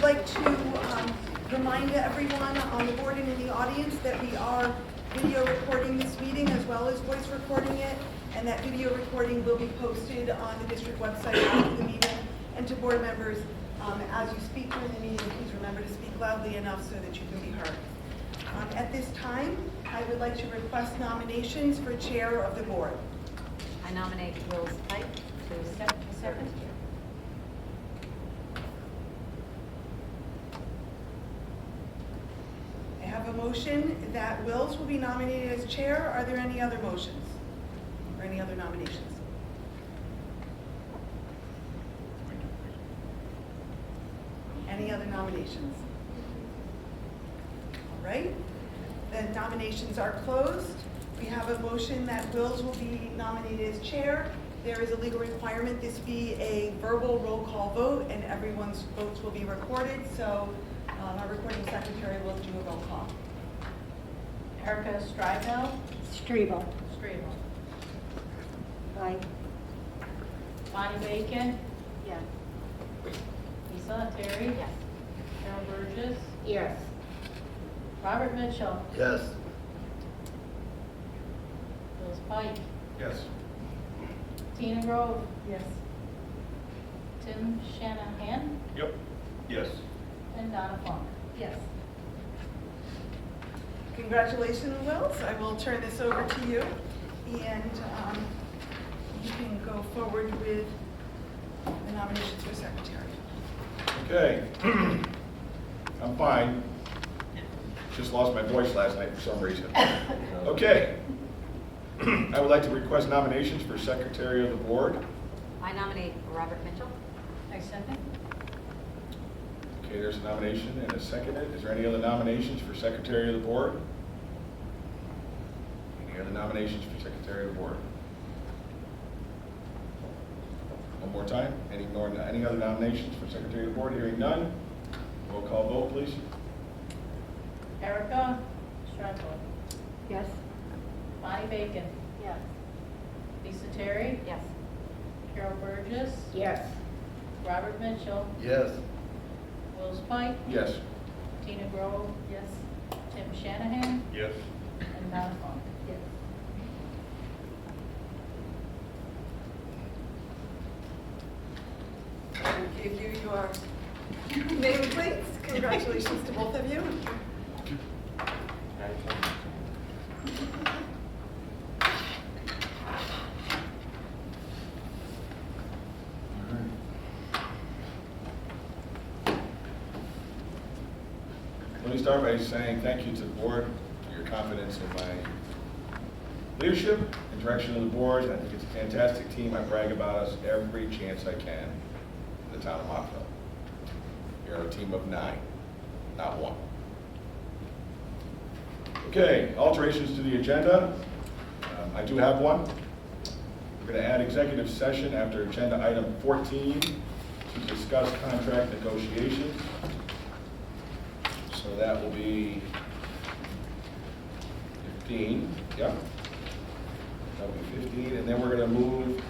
like to remind everyone on the board and in the audience that we are video recording this meeting as well as voice recording it, and that video recording will be posted on the district website after the meeting. And to board members, as you speak during the meeting, please remember to speak loudly enough so that you can be heard. At this time, I would like to request nominations for chair of the board. I nominate Will Spike to second. I have a motion that Wills will be nominated as chair. Are there any other motions or any other nominations? Any other nominations? All right, the nominations are closed. We have a motion that Wills will be nominated as chair. There is a legal requirement this be a verbal roll call vote, and everyone's votes will be recorded, so our recording secretary will do a roll call. Erica Strebel. Aye. Bonnie Bacon, Yes. Lisa Terry, Yes. Carol Burgess, Yes. Robert Mitchell, Yes. Bill Spike, Yes. Tina Grove, Yes. Tim Shanahan, Yep. Yes. and Donna Funk. Yes. Congratulations, Wills. I will turn this over to you, and you can go forward with the nominations for secretary. Okay. I'm fine. Just lost my voice last night for some reason. Okay. I would like to request nominations for secretary of the board. I nominate Robert Mitchell. I second. Okay, there's a nomination and a seconded. Is there any other nominations for secretary of the board? Any other nominations for secretary of the board? One more time. Any other nominations for secretary of the board? Hearing none. Roll call vote, please. Erica Strebel, Yes. Bonnie Bacon, Yes. Lisa Terry, Yes. Carol Burgess, Yes. Robert Mitchell, Yes. Will Spike, Yes. Tina Grove, Yes. Tim Shanahan, Yes. and Donna Funk. Yes. I give you your nameplates. Congratulations to both of you. Let me start by saying thank you to the board for your confidence in my leadership and direction of the board. I think it's a fantastic team. I brag about us every chance I can in the town of Montville. You're a team of 9, not 1. Okay, alterations to the agenda. I do have one. We're going to add executive session after agenda item 14 to discuss contract negotiations. So that will be 15, yeah. That will be 15, and then we're going to move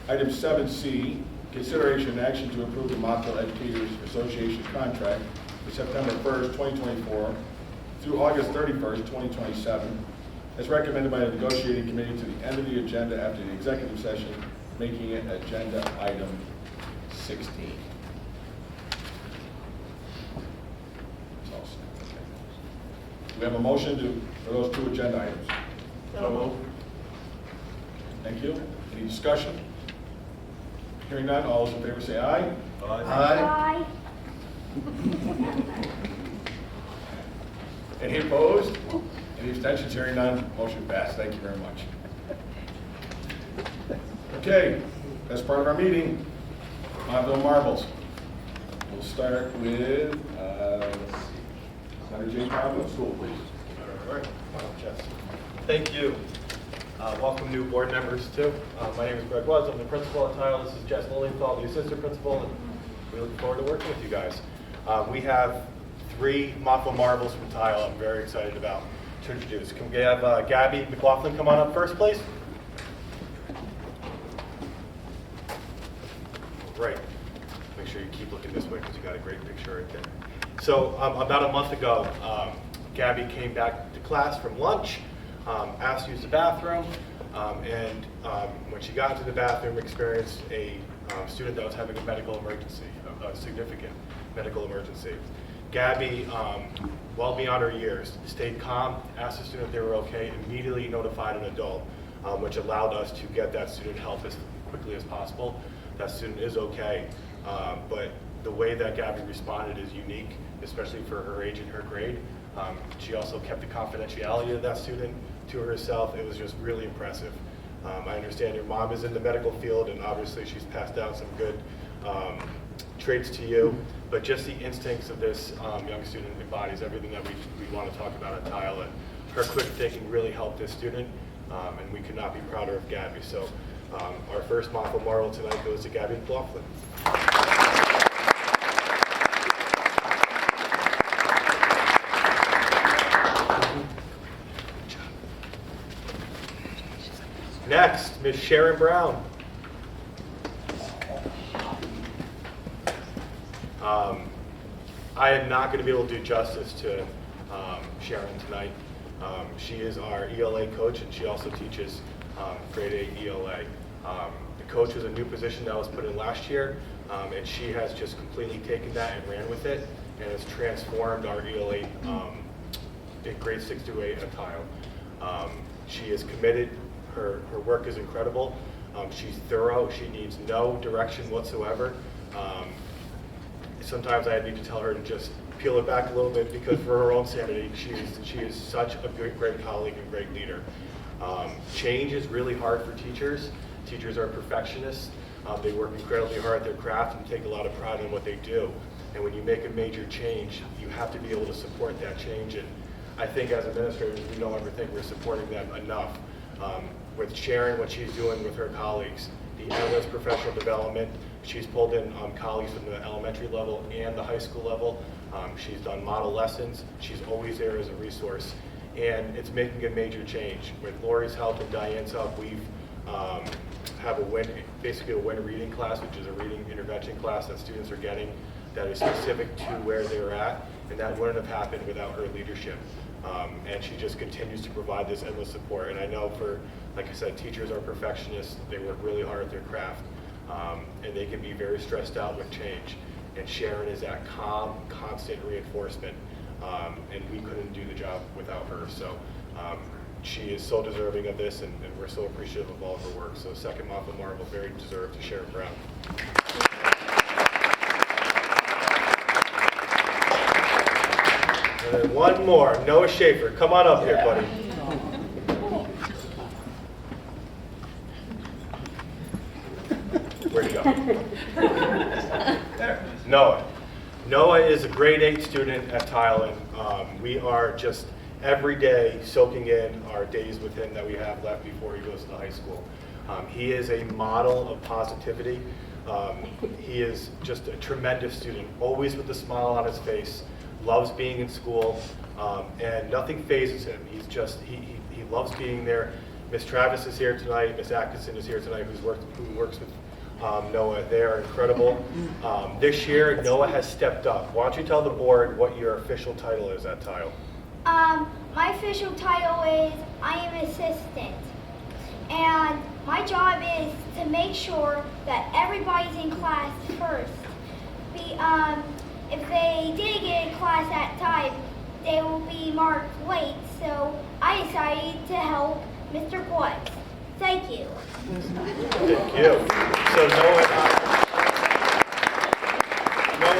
item 7C, consideration and action to approve the Montville Educators Association contract for September 1st, 2024 through August 31st, 2027, as recommended by the negotiating committee to the end of the agenda after the executive session, making it agenda item 16. We have a motion for those 2 agenda items. So moved. Thank you. Any discussion? Hearing none, all those in favor say aye. Aye. Any opposed? Any abstentions? Hearing none, motion passed. Thank you very much. Okay, that's part of our meeting. Montville Marbles. We'll start with, Senator J. Pablo, school, please. All right. Jess. Thank you. Welcome new board members too. My name is Greg Woods. I'm the principal at Tile. This is Jess Lilienthal, the assistant principal, and we look forward to working with you guys. We have 3 Montville Marbles from Tile I'm very excited about to introduce. Can we have Gabby McLaughlin come on up first, please? Great. Make sure you keep looking this way because you got a great picture right there. So about a month ago, Gabby came back to class from lunch, asked to use the bathroom, and when she got into the bathroom, experienced a student that was having a medical emergency, a significant medical emergency. Gabby, well beyond her years, stayed calm, asked the student if they were okay, immediately notified an adult, which allowed us to get that student help as quickly as possible. That student is okay, but the way that Gabby responded is unique, especially for her age and her grade. She also kept the confidentiality of that student to herself. It was just really impressive. I understand your mom is in the medical field, and obviously she's passed down some good traits to you, but just the instincts of this young student embodies everything that we want to talk about at Tile, and her quick thinking really helped this student, and we could not be prouder of Gabby. So our first Moffat Marvel tonight goes to Gabby McLaughlin. Next, Ms. Sharon Brown. I am not going to be able to do justice to Sharon tonight. She is our ELA coach, and she also teaches grade 8 ELA. The coach was a new position that was put in last year, and she has just completely taken that and ran with it, and has transformed our ELA in grade 6 to 8 at Tile. She is committed. Her work is incredible. She's thorough. She needs no direction whatsoever. Sometimes I need to tell her to just peel it back a little bit because for her own sanity, she is such a great colleague and great leader. Change is really hard for teachers. Teachers are perfectionists. They work incredibly hard at their craft and take a lot of pride in what they do. And when you make a major change, you have to be able to support that change. And I think as administrators, we don't ever think we're supporting them enough. With Sharon, what she's doing with her colleagues, the endless professional development, she's pulled in colleagues from the elementary level and the high school level. She's done model lessons. She's always there as a resource. And it's making a major change. With Lori's help and Diane's help, we've have basically a WIN reading class, which is a reading intervention class that students are getting that is specific to where they're at, and that wouldn't have happened without her leadership. And she just continues to provide this endless support. And I know for, like I said, teachers are perfectionists. They work really hard at their craft, and they can be very stressed out with change. And Sharon is that calm, constant reinforcement, and we couldn't do the job without her. So she is so deserving of this, and we're so appreciative of all of her work. So second Moffat Marvel, very deserved to Sharon Brown. And then one more, Noah Schaefer. Come on up here, buddy. Where'd you go? Noah. Noah is a grade 8 student at Tile. We are just every day soaking in our days with him that we have left before he goes to high school. He is a model of positivity. He is just a tremendous student, always with a smile on his face. Loves being in school, and nothing phases him. He's just, he loves being there. Miss Travis is here tonight. Miss Atkinson is here tonight, who works with Noah. They are incredible. This year, Noah has stepped up. Why don't you tell the board what your official title is at Tile? My official title is I am assistant. And my job is to make sure that everybody's in class first. If they did get in class at time, they will be marked late, so I decided to help Mr. Gwutz. Thank you. Thank you. So Noah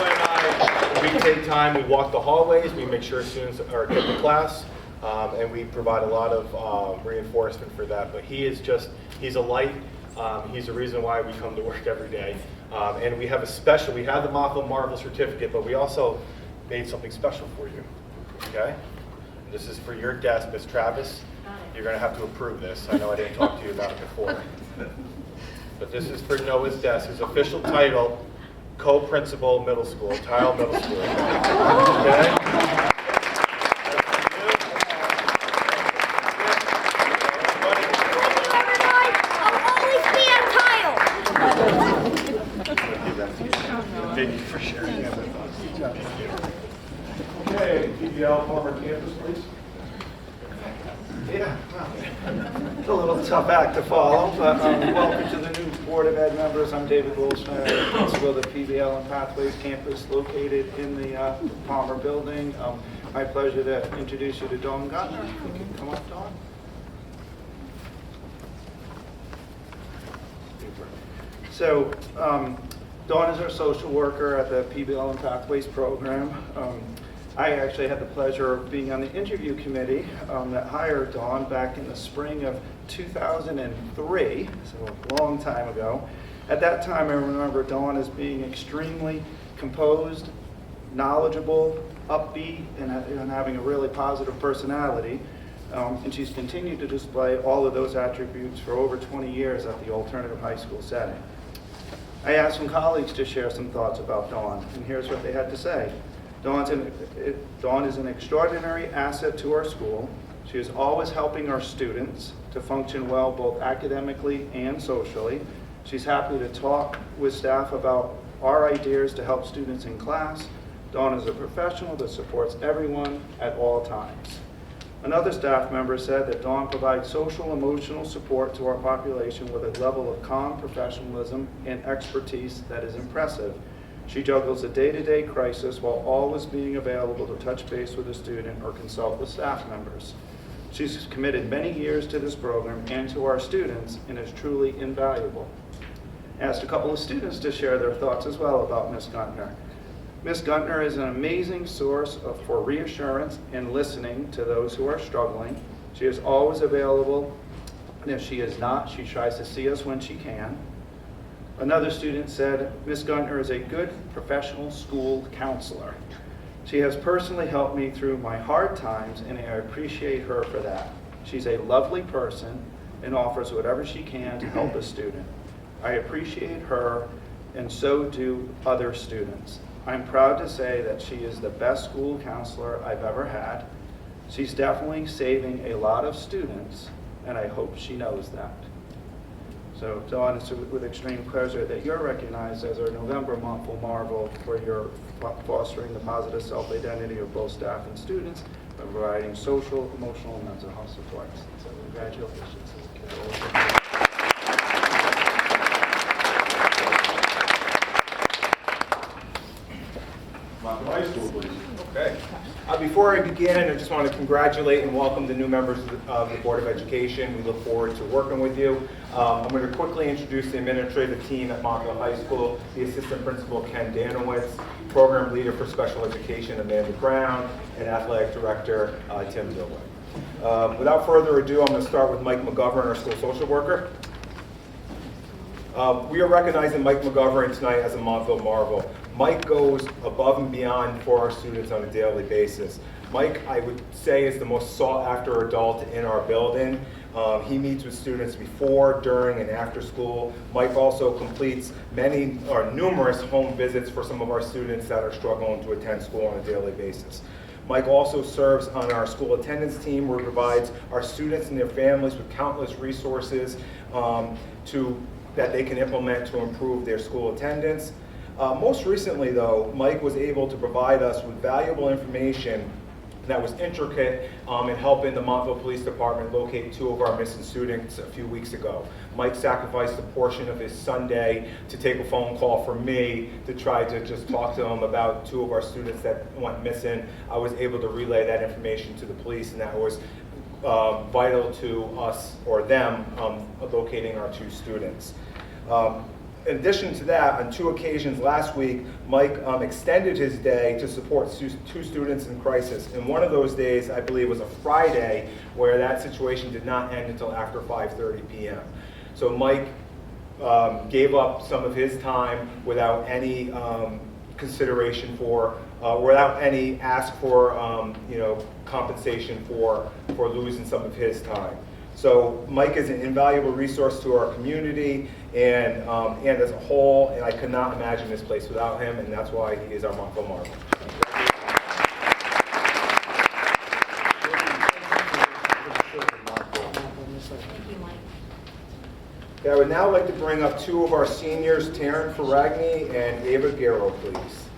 and I, we take time, we walk the hallways, we make sure students are in the class, and we provide a lot of reinforcement for that. But he's a light. He's the reason why we come to work every day. And we have the Moffat Marvel certificate, but we also made something special for you, okay? This is for your desk, Miss Travis. You're gonna have to approve this. I know I didn't talk to you about it before. But this is for Noah's desk. His official title, Co-Principal Middle School, Tile Middle School. Okay? Thank you for sharing that with us. Okay, PBL former campus, please. Yeah, it's a little tough act to follow, but welcome to the new Board of Ed members. I'm David Goldschneider, principal of the PBL and Pathways campus located in the Palmer building. My pleasure to introduce you to Dawn Guntner. If you can come up, Dawn. Super. So, Dawn is our social worker at the PBL and Pathways program. I actually had the pleasure of being on the interview committee that hired Dawn back in the spring of 2003, so a long time ago. At that time, I remember Dawn as being extremely composed, knowledgeable, upbeat, and having a really positive personality. And she's continued to display all of those attributes for over 20 years at the alternative high school setting. I asked some colleagues to share some thoughts about Dawn, and here's what they had to say. Dawn is an extraordinary asset to our school. She is always helping our students to function well both academically and socially. She's happy to talk with staff about our ideas to help students in class. Dawn is a professional that supports everyone at all times. Another staff member said that Dawn provides social emotional support to our population with a level of calm professionalism and expertise that is impressive. She juggles a day-to-day crisis while always being available to touch base with a student or consult with staff members. She's committed many years to this program and to our students and is truly invaluable. I asked a couple of students to share their thoughts as well about Ms. Guntner. Ms. Guntner is an amazing source for reassurance and listening to those who are struggling. She is always available, and if she is not, she tries to see us when she can. Another student said, Ms. Guntner is a good professional school counselor. She has personally helped me through my hard times, and I appreciate her for that. She's a lovely person and offers whatever she can to help a student. I appreciate her, and so do other students. I'm proud to say that she is the best school counselor I've ever had. She's definitely saving a lot of students, and I hope she knows that. So, Dawn, it's with extreme pleasure that you're recognized as our November Monthful Marvel for your fostering the positive self-identity of both staff and students by providing social, emotional, and mental health support. So, congratulations. Montville High School, please. Okay. Before I begin, I just want to congratulate and welcome the new members of the Board of Education. We look forward to working with you. I'm going to quickly introduce the administrative team at Montville High School, the Assistant Principal, Ken Danowitz, Program Leader for Special Education, Amanda Brown, and Athletic Director, Tim Dilway. Without further ado, I'm going to start with Mike McGovern, our school social worker. We are recognizing Mike McGovern tonight as a Montville Marvel. Mike goes above and beyond for our students on a daily basis. Mike, I would say, is the most sought-after adult in our building. He meets with students before, during, and after school. Mike also completes numerous home visits for some of our students that are struggling to attend school on a daily basis. Mike also serves on our school attendance team, where he provides our students and their families with countless resources that they can implement to improve their school attendance. Most recently, though, Mike was able to provide us with valuable information that was intricate in helping the Montville Police Department locate two of our missing students a few weeks ago. Mike sacrificed a portion of his Sunday to take a phone call from me to try to just talk to him about two of our students that went missing. I was able to relay that information to the police, and that was vital to us, or them, locating our two students. In addition to that, on 2 occasions last week, Mike extended his day to support two students in crisis. And one of those days, I believe, was a Friday, where that situation did not end until after 5:30 p.m. So Mike gave up some of his time without any consideration for, without any ask for, compensation for losing some of his time. So Mike is an invaluable resource to our community and as a whole, and I could not imagine this place without him, and that's why he is our Montville Marvel. Thank you, Mike. Okay, I would now like to bring up two of our seniors, Taryn Ferragni and Ava Garrow, please.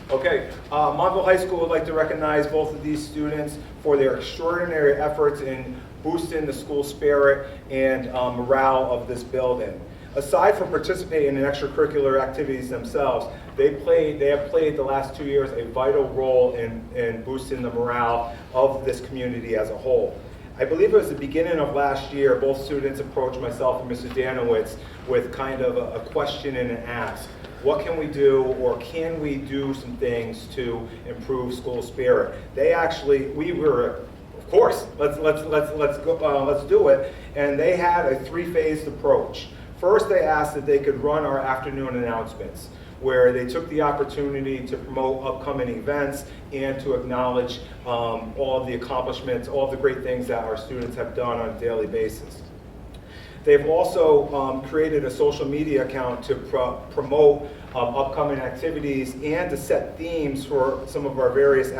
Okay, Montville High School would like to recognize both of these students for their extraordinary efforts in boosting the school spirit and morale of this building. Aside from participating in extracurricular activities themselves, they have played the last 2 years a vital role in boosting the morale of this community as a whole. I believe it was the beginning of last year, both students approached myself and Mr. Danowitz with kind of a question and an ask. What can we do, or can we do some things to improve school spirit? We were, of course, let's do it. And they had a three-phased approach. First, they asked that they could run our afternoon announcements, where they took the opportunity to promote upcoming events and to acknowledge all of the accomplishments, all of the great things that our students have done on a daily basis. They've also created a social media account to promote upcoming activities and to set themes for some of our various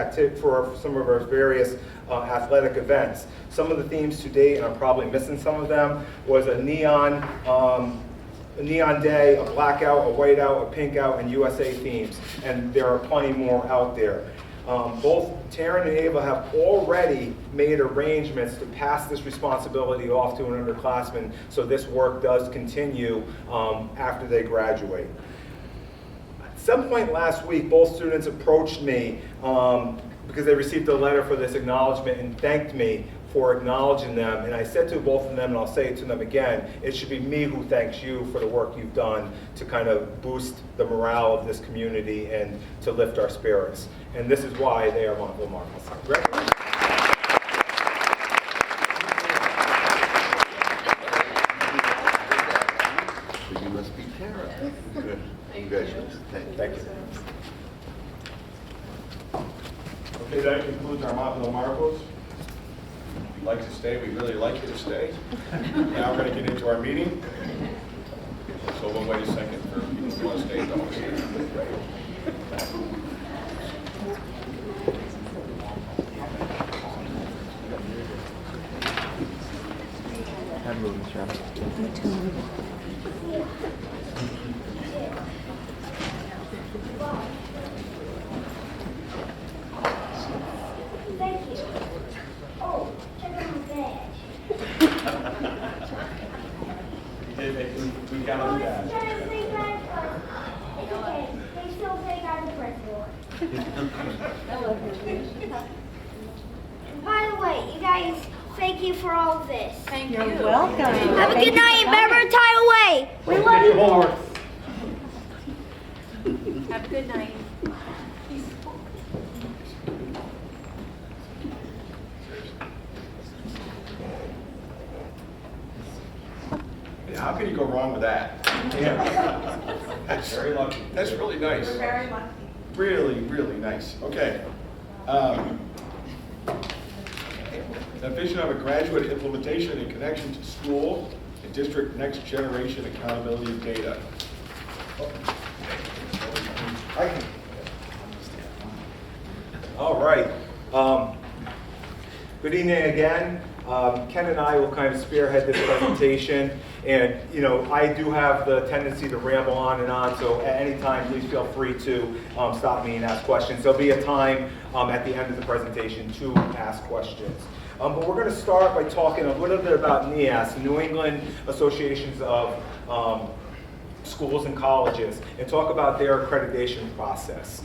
athletic events. Some of the themes to date, and I'm probably missing some of them, was a neon day, a blackout, a whiteout, a pinkout, and USA themes. And there are plenty more out there. Both Taryn and Ava have already made arrangements to pass this responsibility off to an underclassman, so this work does continue after they graduate. At some point last week, both students approached me because they received a letter for this acknowledgement and thanked me for acknowledging them. And I said to both of them, and I'll say it to them again, it should be me who thanks you for the work you've done to kind of boost the morale of this community and to lift our spirits. And this is why they are Montville Marbles. Congratulations. So you must be Tara. Good. Congratulations. Thank you. Okay, that concludes our Montville Marbles. If you'd like to stay, we'd really like you to stay. Now we're going to get into our meeting. So we'll wait a second for people who want to stay. Don't stay. Thank you. Oh, check out my badge. We got on that. It's kind of big badge, but it's okay. They still think I'm the principal. By the way, you guys, thank you for all of this. Thank You're you. welcome. Have a good night. Remember, Tidal Way. We love you. Have a good night. Yeah, how can you go wrong with that? Yeah. That's very lucky. That's really nice. We're very lucky. Really, really nice. Okay. The vision of a graduate implementation in connection to school and district next generation accountability of data. All right. Good evening again. Ken and I will kind of spearhead this presentation. And, you know, I do have the tendency to ramble on and on, so at any time, please feel free to stop me and ask questions. There'll be a time at the end of the presentation to ask questions. But we're going to start by talking a little bit about NEAS, New England Associations of Schools and Colleges, and talk about their accreditation process.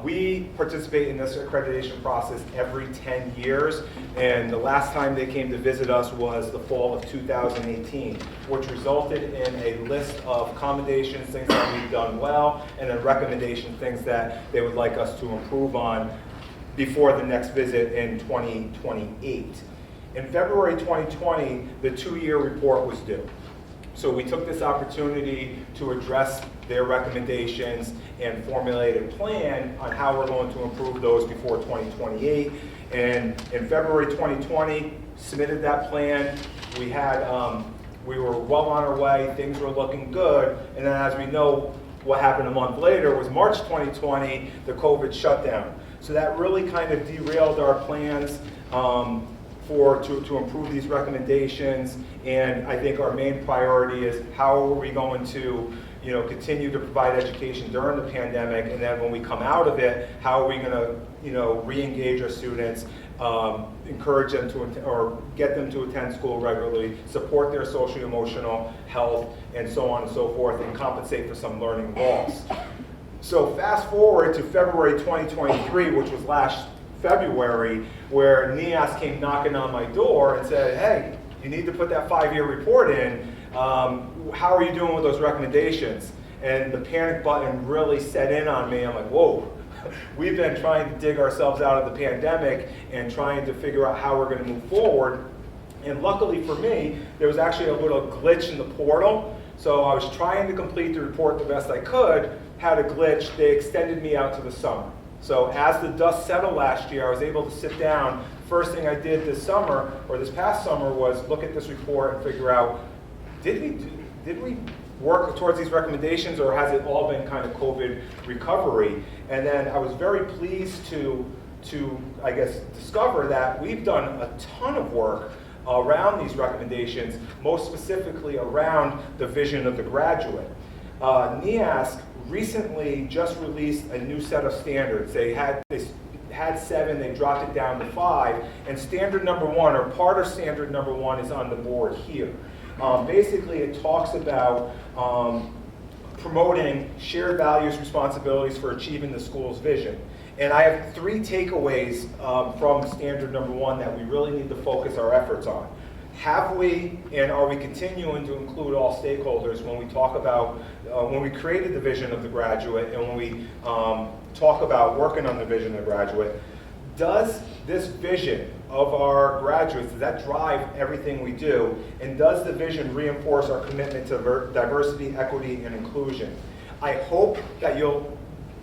We participate in this accreditation process every 10 years, and the last time they came to visit us was the fall of 2018, which resulted in a list of commendations, things that we've done well, and then recommendations, things that they would like us to improve on before the next visit in 2028. In February 2020, the 2-year report was due. So we took this opportunity to address their recommendations and formulate a plan on how we're going to improve those before 2028. And in February 2020, submitted that plan. We were well on our way, things were looking good, and then as we know, what happened a month later was March 2020, the COVID shutdown. So that really kind of derailed our plans to improve these recommendations. And I think our main priority is how are we going to continue to provide education during the pandemic, and then when we come out of it, how are we going to re-engage our students, encourage them to or get them to attend school regularly, support their social emotional health, and so on and so forth, and compensate for some learning loss. So fast forward to February 2023, which was last February, where NEAS came knocking on my door and said, hey, you need to put that 5-year report in. How are you doing with those recommendations? And the panic button really set in on me. I'm like, whoa, we've been trying to dig ourselves out of the pandemic and trying to figure out how we're going to move forward. And luckily for me, there was actually a little glitch in the portal. So I was trying to complete the report the best I could, had a glitch, they extended me out to the summer. So as the dust settled last year, I was able to sit down. First thing I did this summer, or this past summer, was look at this report and figure out, did we work towards these recommendations, or has it all been kind of COVID recovery? And then I was very pleased to I guess, discover that we've done a ton of work around these recommendations, most specifically around the vision of the graduate. NEAS recently just released a new set of standards. They had 7, they dropped it down to 5, and standard number 1, or part of standard number 1, is on the board here. Basically, it talks about promoting shared values, responsibilities for achieving the school's vision. And I have 3 takeaways from standard number 1 that we really need to focus our efforts on. Have we, and are we continuing to include all stakeholders when we talk about, when we created the vision of the graduate, and when we talk about working on the vision of the graduate? Does this vision of our graduates, does that drive everything we do? And does the vision reinforce our commitment to diversity, equity, and inclusion? I hope that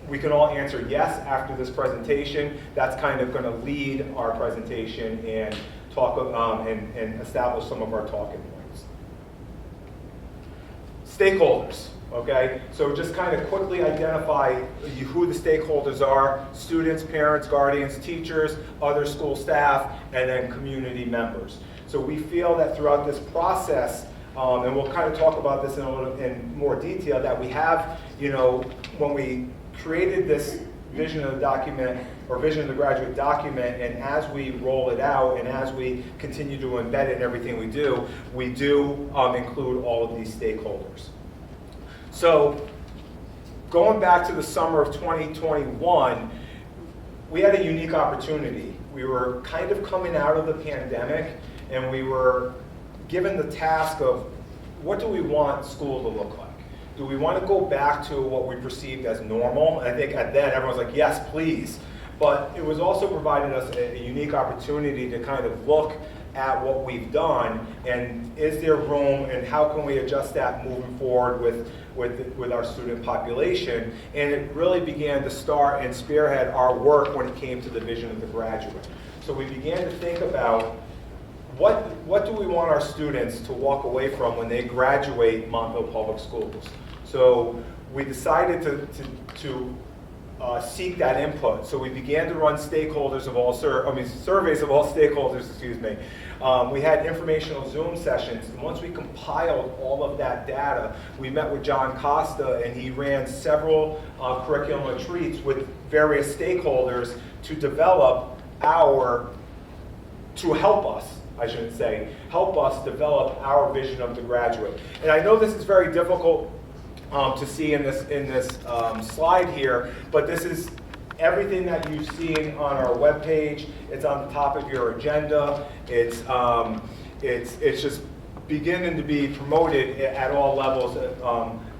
we can all answer yes after this presentation. That's kind of going to lead our presentation and talk and establish some of our talking points. Stakeholders. Okay, so just kind of quickly identify who the stakeholders are: students, parents, guardians, teachers, other school staff, and then community members. So we feel that throughout this process, and we'll kind of talk about this in more detail, that we have, when we created this vision of the document, or vision of the graduate document, and as we roll it out and as we continue to embed it in everything we do include all of these stakeholders. So going back to the summer of 2021, we had a unique opportunity. We were kind of coming out of the pandemic, and we were given the task of, what do we want school to look like? Do we want to go back to what we perceived as normal? And I think at then everyone was like, yes, please. But it was also providing us a unique opportunity to kind of look at what we've done, and is there room, and how can we adjust that moving forward with our student population? And it really began to start and spearhead our work when it came to the vision of the graduate. So we began to think about, what do we want our students to walk away from when they graduate Montville Public Schools? So we decided to seek that input. So we began to run surveys of all stakeholders, excuse me. We had informational Zoom sessions, and once we compiled all of that data, we met with John Costa, and he ran several curriculum retreats with various stakeholders to develop help us develop our vision of the graduate. And I know this is very difficult to see in this slide here, but this is everything that you've seen on our webpage. It's on the top of your agenda. It's just beginning to be promoted at all levels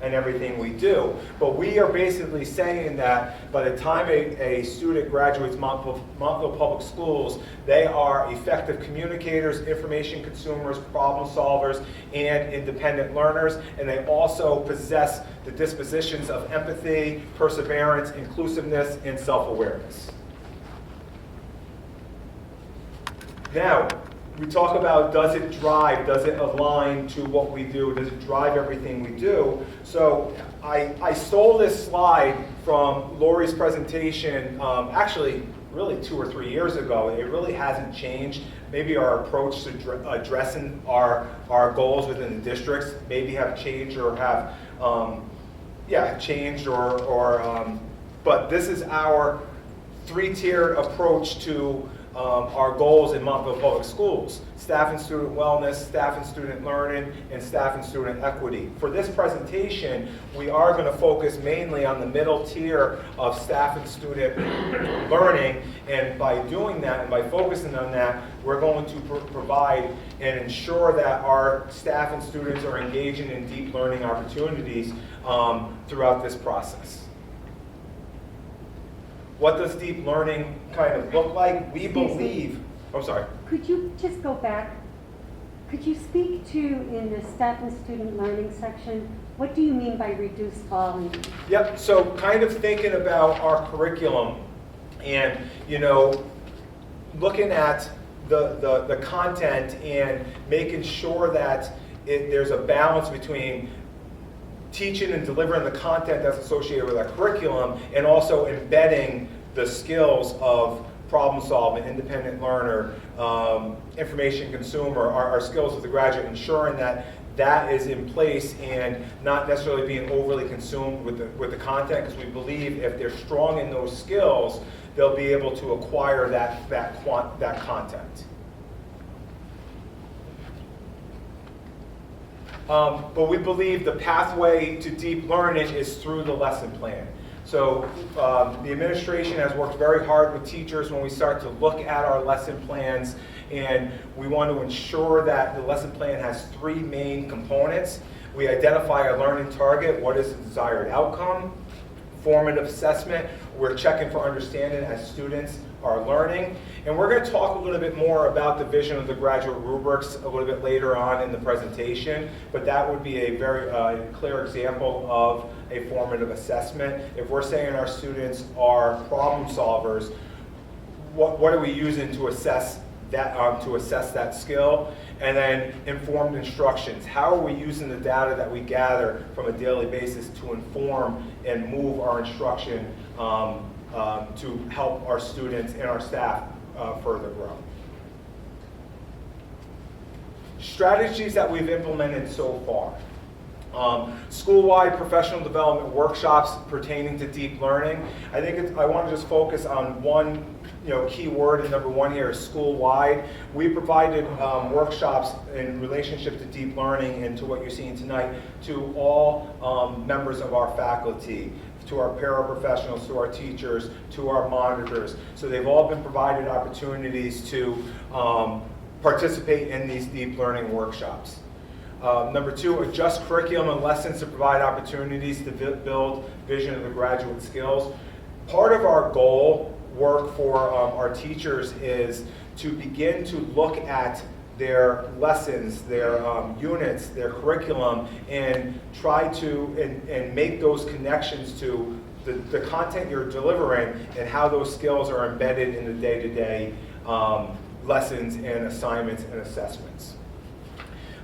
and everything we do. But we are basically saying that by the time a student graduates Montville Public Schools, they are effective communicators, information consumers, problem solvers, and independent learners, and they also possess the dispositions of empathy, perseverance, inclusiveness, and self-awareness. Now, we talk about, does it drive, does it align to what we do, does it drive everything we do? So I stole this slide from Lori's presentation, actually really 2 or 3 years ago. It really hasn't changed. Maybe our approach to addressing our goals within the districts maybe have changed or have, changed but this is our 3-tiered approach to our goals in Montville Public Schools: staff and student wellness, staff and student learning, and staff and student equity. For this presentation, we are going to focus mainly on the middle tier of staff and student learning, and by doing that and by focusing on that, we're going to provide and ensure that our staff and students are engaging in deep learning opportunities throughout this process. What does deep learning kind of look like? We believe, I'm sorry. Could you just go back? Could you speak to, in the staff and student learning section, what do you mean by reduced volume? Yep, so kind of thinking about our curriculum and, looking at the content and making sure that there's a balance between teaching and delivering the content that's associated with our curriculum, and also embedding the skills of problem solving, independent learner, information consumer, our skills as a graduate, ensuring that that is in place and not necessarily being overly consumed with the content, because we believe if they're strong in those skills, they'll be able to acquire that content. But we believe the pathway to deep learning is through the lesson plan. So the administration has worked very hard with teachers when we start to look at our lesson plans, and we want to ensure that the lesson plan has 3 main components. We identify a learning target, what is the desired outcome, formative assessment, we're checking for understanding as students are learning. And we're going to talk a little bit more about the vision of the graduate rubrics a little bit later on in the presentation, but that would be a very clear example of a formative assessment. If we're saying our students are problem solvers, what are we using to assess that skill? And then informed instructions. How are we using the data that we gather from a daily basis to inform and move our instruction to help our students and our staff further grow? Strategies that we've implemented so far. School-wide professional development workshops pertaining to deep learning. I want to just focus on one key word, and number 1 here is school-wide. We provided workshops in relationship to deep learning and to what you're seeing tonight to all members of our faculty, to our paraprofessionals, to our teachers, to our monitors. So they've all been provided opportunities to participate in these deep learning workshops. Number 2, adjust curriculum and lessons to provide opportunities to build vision of the graduate skills. Part of our goal work for our teachers is to begin to look at their lessons, their units, their curriculum, and try to and make those connections to the content you're delivering and how those skills are embedded in the day-to-day lessons and assignments and assessments.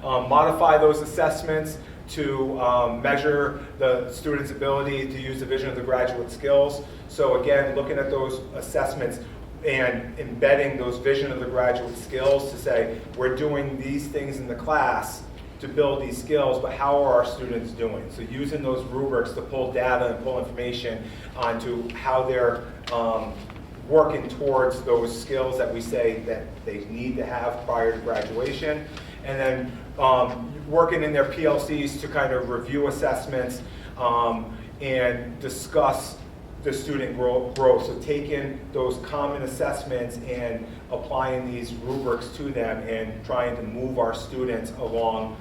Modify those assessments to measure the student's ability to use the vision of the graduate skills. So again, looking at those assessments and embedding those vision of the graduate skills to say, we're doing these things in the class to build these skills, but how are our students doing? So using those rubrics to pull data and pull information onto how they're working towards those skills that we say that they need to have prior to graduation. And then working in their PLCs to kind of review assessments and discuss the student growth. So taking those common assessments and applying these rubrics to them and trying to move our students along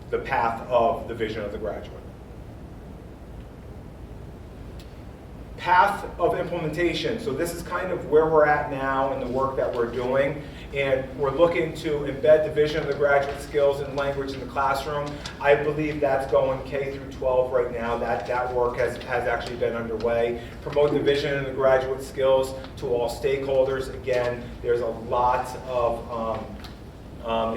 the path of the vision of the graduate. Path of implementation. So this is kind of where we're at now in the work that we're doing. and we're looking to embed the vision of the graduate skills and language in the classroom. I believe that's going K through 12 right now. That work has actually been underway. Promote the vision and the graduate skills to all stakeholders. Again, there's a lot of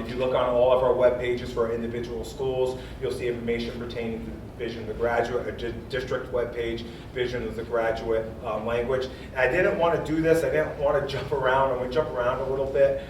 if you look on all of our web pages for our individual schools, you'll see information pertaining to the vision of the graduate, a district web page, vision of the graduate language. And I didn't want to do this. I didn't want to jump around. I'm going to jump around a little bit.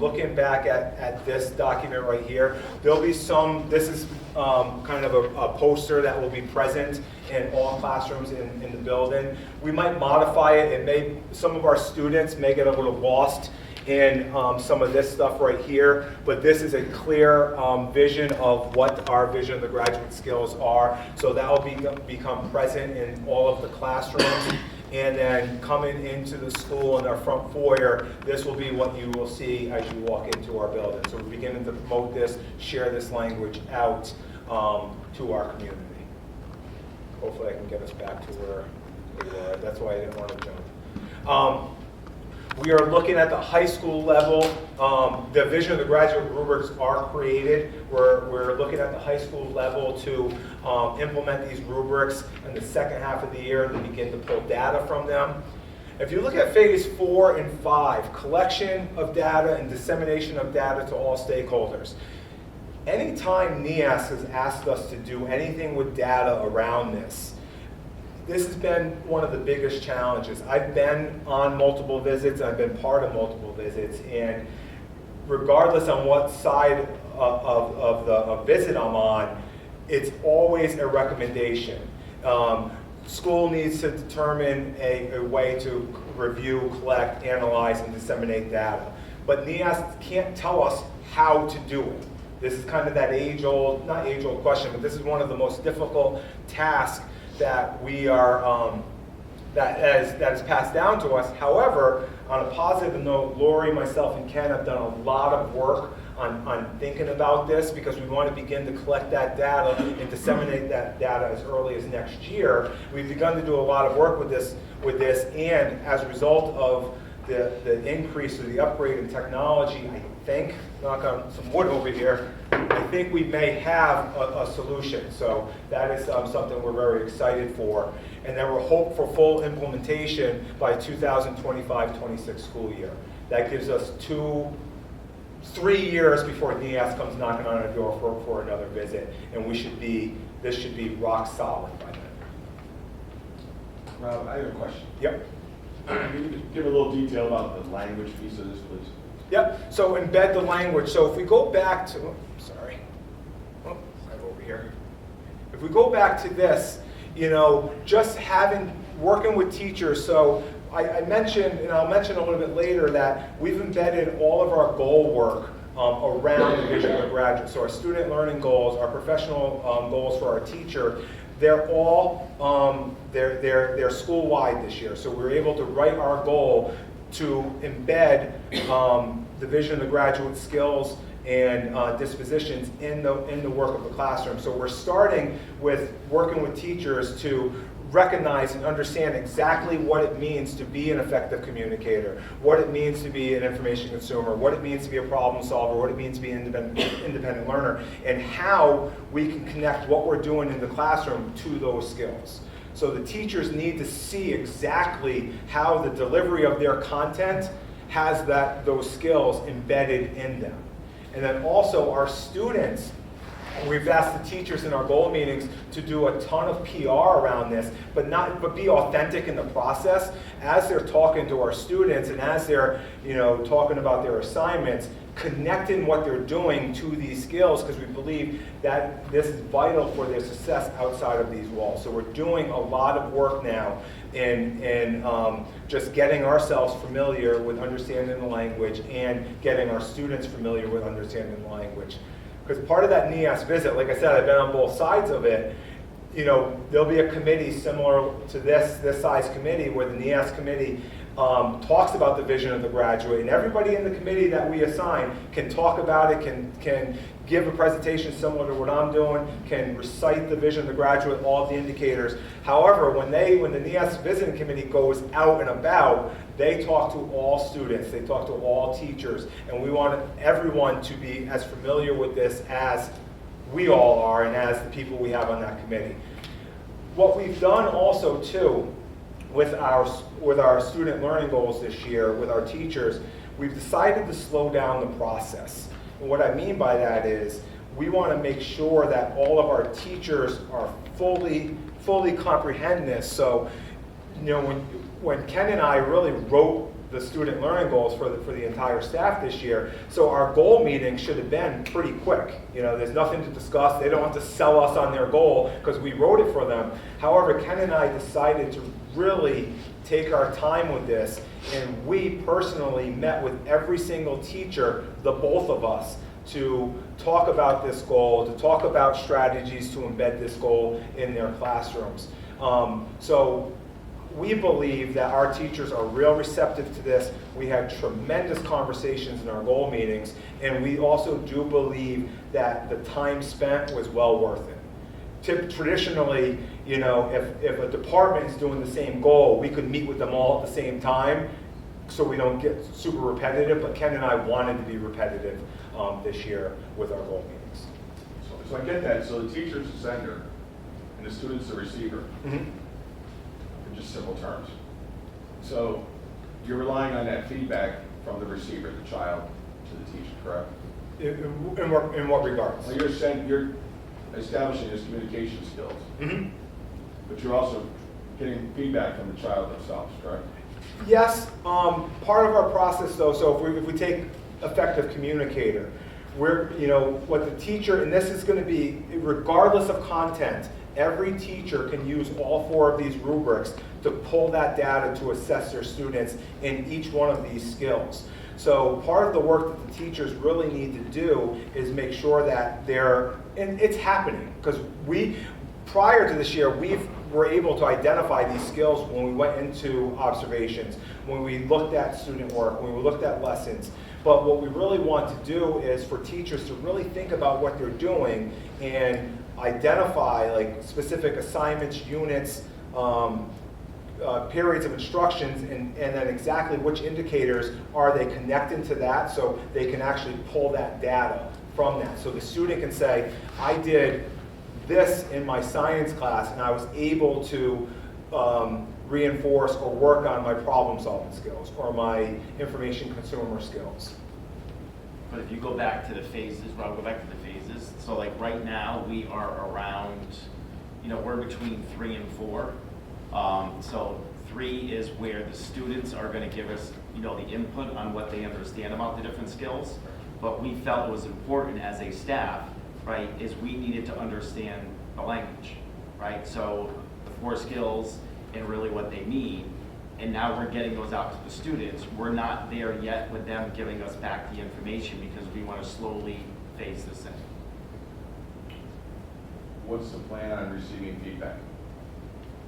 Looking back at this document right here, there'll be some, this is kind of a poster that will be present in all classrooms in the building. We might modify it. Some of our students may get a little lost in some of this stuff right here, but this is a clear vision of what our vision of the graduate skills are. So that will become present in all of the classrooms. And then coming into the school in our front foyer, this will be what you will see as you walk into our building. So we're beginning to promote this, share this language out to our community. Hopefully I can get us back to where we were. That's why I didn't want to jump. We are looking at the high school level. The vision of the graduate rubrics are created. We're looking at the high school level to implement these rubrics in the second half of the year and begin to pull data from them. If you look at phase 4 and 5, collection of data and dissemination of data to all stakeholders. Anytime NEAS has asked us to do anything with data around this has been one of the biggest challenges. I've been on multiple visits, I've been part of multiple visits, and regardless on what side of the visit I'm on, it's always a recommendation. School needs to determine a way to review, collect, analyze, and disseminate data. But NEAS can't tell us how to do it. This is kind of that age-old, not age-old question, but this is one of the most difficult tasks that we are, that is passed down to us. However, on a positive note, Lori, myself, and Ken have done a lot of work on thinking about this because we want to begin to collect that data and disseminate that data as early as next year. We've begun to do a lot of work with this, and as a result of the increase or the upgrade in technology, I think, knock on some wood over here, I think we may have a solution. So that is something we're very excited for. And then we're hoping for full implementation by 2025-26 school year. That gives us 3 years before NEAS comes knocking on our door for another visit. And this should be rock solid by then. Rob, I have a question. Yep. Can you just give a little detail about the language piece of this, please? Yep, so embed the language. So if we go back to, I'm over here. If we go back to this, just working with teachers. So I mentioned, and I'll mention a little bit later, that we've embedded all of our goal work around the vision of the graduate. So our student learning goals, our professional goals for our teacher, they're all, they're school-wide this year. So we're able to write our goal to embed the vision of the graduate skills and dispositions in the work of the classroom. So we're starting with working with teachers to recognize and understand exactly what it means to be an effective communicator, what it means to be an information consumer, what it means to be a problem solver, what it means to be an independent learner, and how we can connect what we're doing in the classroom to those skills. So the teachers need to see exactly how the delivery of their content has those skills embedded in them. And then also our students, we've asked the teachers in our goal meetings to do a ton of PR around this, but be authentic in the process as they're talking to our students and as they're talking about their assignments, connecting what they're doing to these skills, because we believe that this is vital for their success outside of these walls. So we're doing a lot of work now in just getting ourselves familiar with understanding the language and getting our students familiar with understanding the language. Because part of that NEAS visit, like I said, I've been on both sides of it, there'll be a committee similar to this size committee where the NEAS committee talks about the vision of the graduate, and everybody in the committee that we assign can talk about it, can give a presentation similar to what I'm doing, can recite the vision of the graduate, all of the indicators. However, when the NEAS visiting committee goes out and about, they talk to all students, they talk to all teachers, and we want everyone to be as familiar with this as we all are and as the people we have on that committee. What we've done also too with our student learning goals this year, with our teachers, we've decided to slow down the process. And what I mean by that is we want to make sure that all of our teachers are fully comprehend this. So, you know, when Ken and I really wrote the student learning goals for the entire staff this year, so our goal meeting should have been pretty quick. You know, there's nothing to discuss. They don't want to sell us on their goal because we wrote it for them. However, Ken and I decided to really take our time with this, and we personally met with every single teacher, the both of us, to talk about this goal, to talk about strategies to embed this goal in their classrooms. So we believe that our teachers are real receptive to this. We had tremendous conversations in our goal meetings, and we also do believe that the time spent was well worth it. Traditionally, you know, if a department is doing the same goal, we could meet with them all at the same time so we don't get super repetitive, but Ken and I wanted to be repetitive this year with our goal meetings. So I get that. So the teacher's the sender and the student's the receiver. Mm-hmm. In just simple terms. So you're relying on that feedback from the receiver, the child, to the teacher, correct? In what regards? Well, you're establishing his communication skills, Mm-hmm. but you're also getting feedback from the child themselves, correct? Yes, part of our process though, so if we take effective communicator, what the teacher, and this is going to be, regardless of content, every teacher can use all 4 of these rubrics to pull that data to assess their students in each one of these skills. So part of the work that the teachers really need to do is make sure that and it's happening, because prior to this year, we were able to identify these skills when we went into observations, when we looked at student work, when we looked at lessons. But what we really want to do is for teachers to really think about what they're doing and identify like specific assignments, units, periods of instructions, and then exactly which indicators are they connecting to that, so they can actually pull that data from that. So the student can say, I did this in my science class and I was able to reinforce or work on my problem solving skills or my information consumer skills. But if you go back to the phases, I'll go back to the phases. So like right now we are around, we're between 3 and 4. So 3 is where the students are going to give us, the input on what they understand about the different skills. But we felt it was important as a staff, right, is we needed to understand the language, right? So the 4 skills and really what they mean. And now we're getting those out to the students. We're not there yet with them giving us back the information because we want to slowly phase this in. What's the plan on receiving feedback?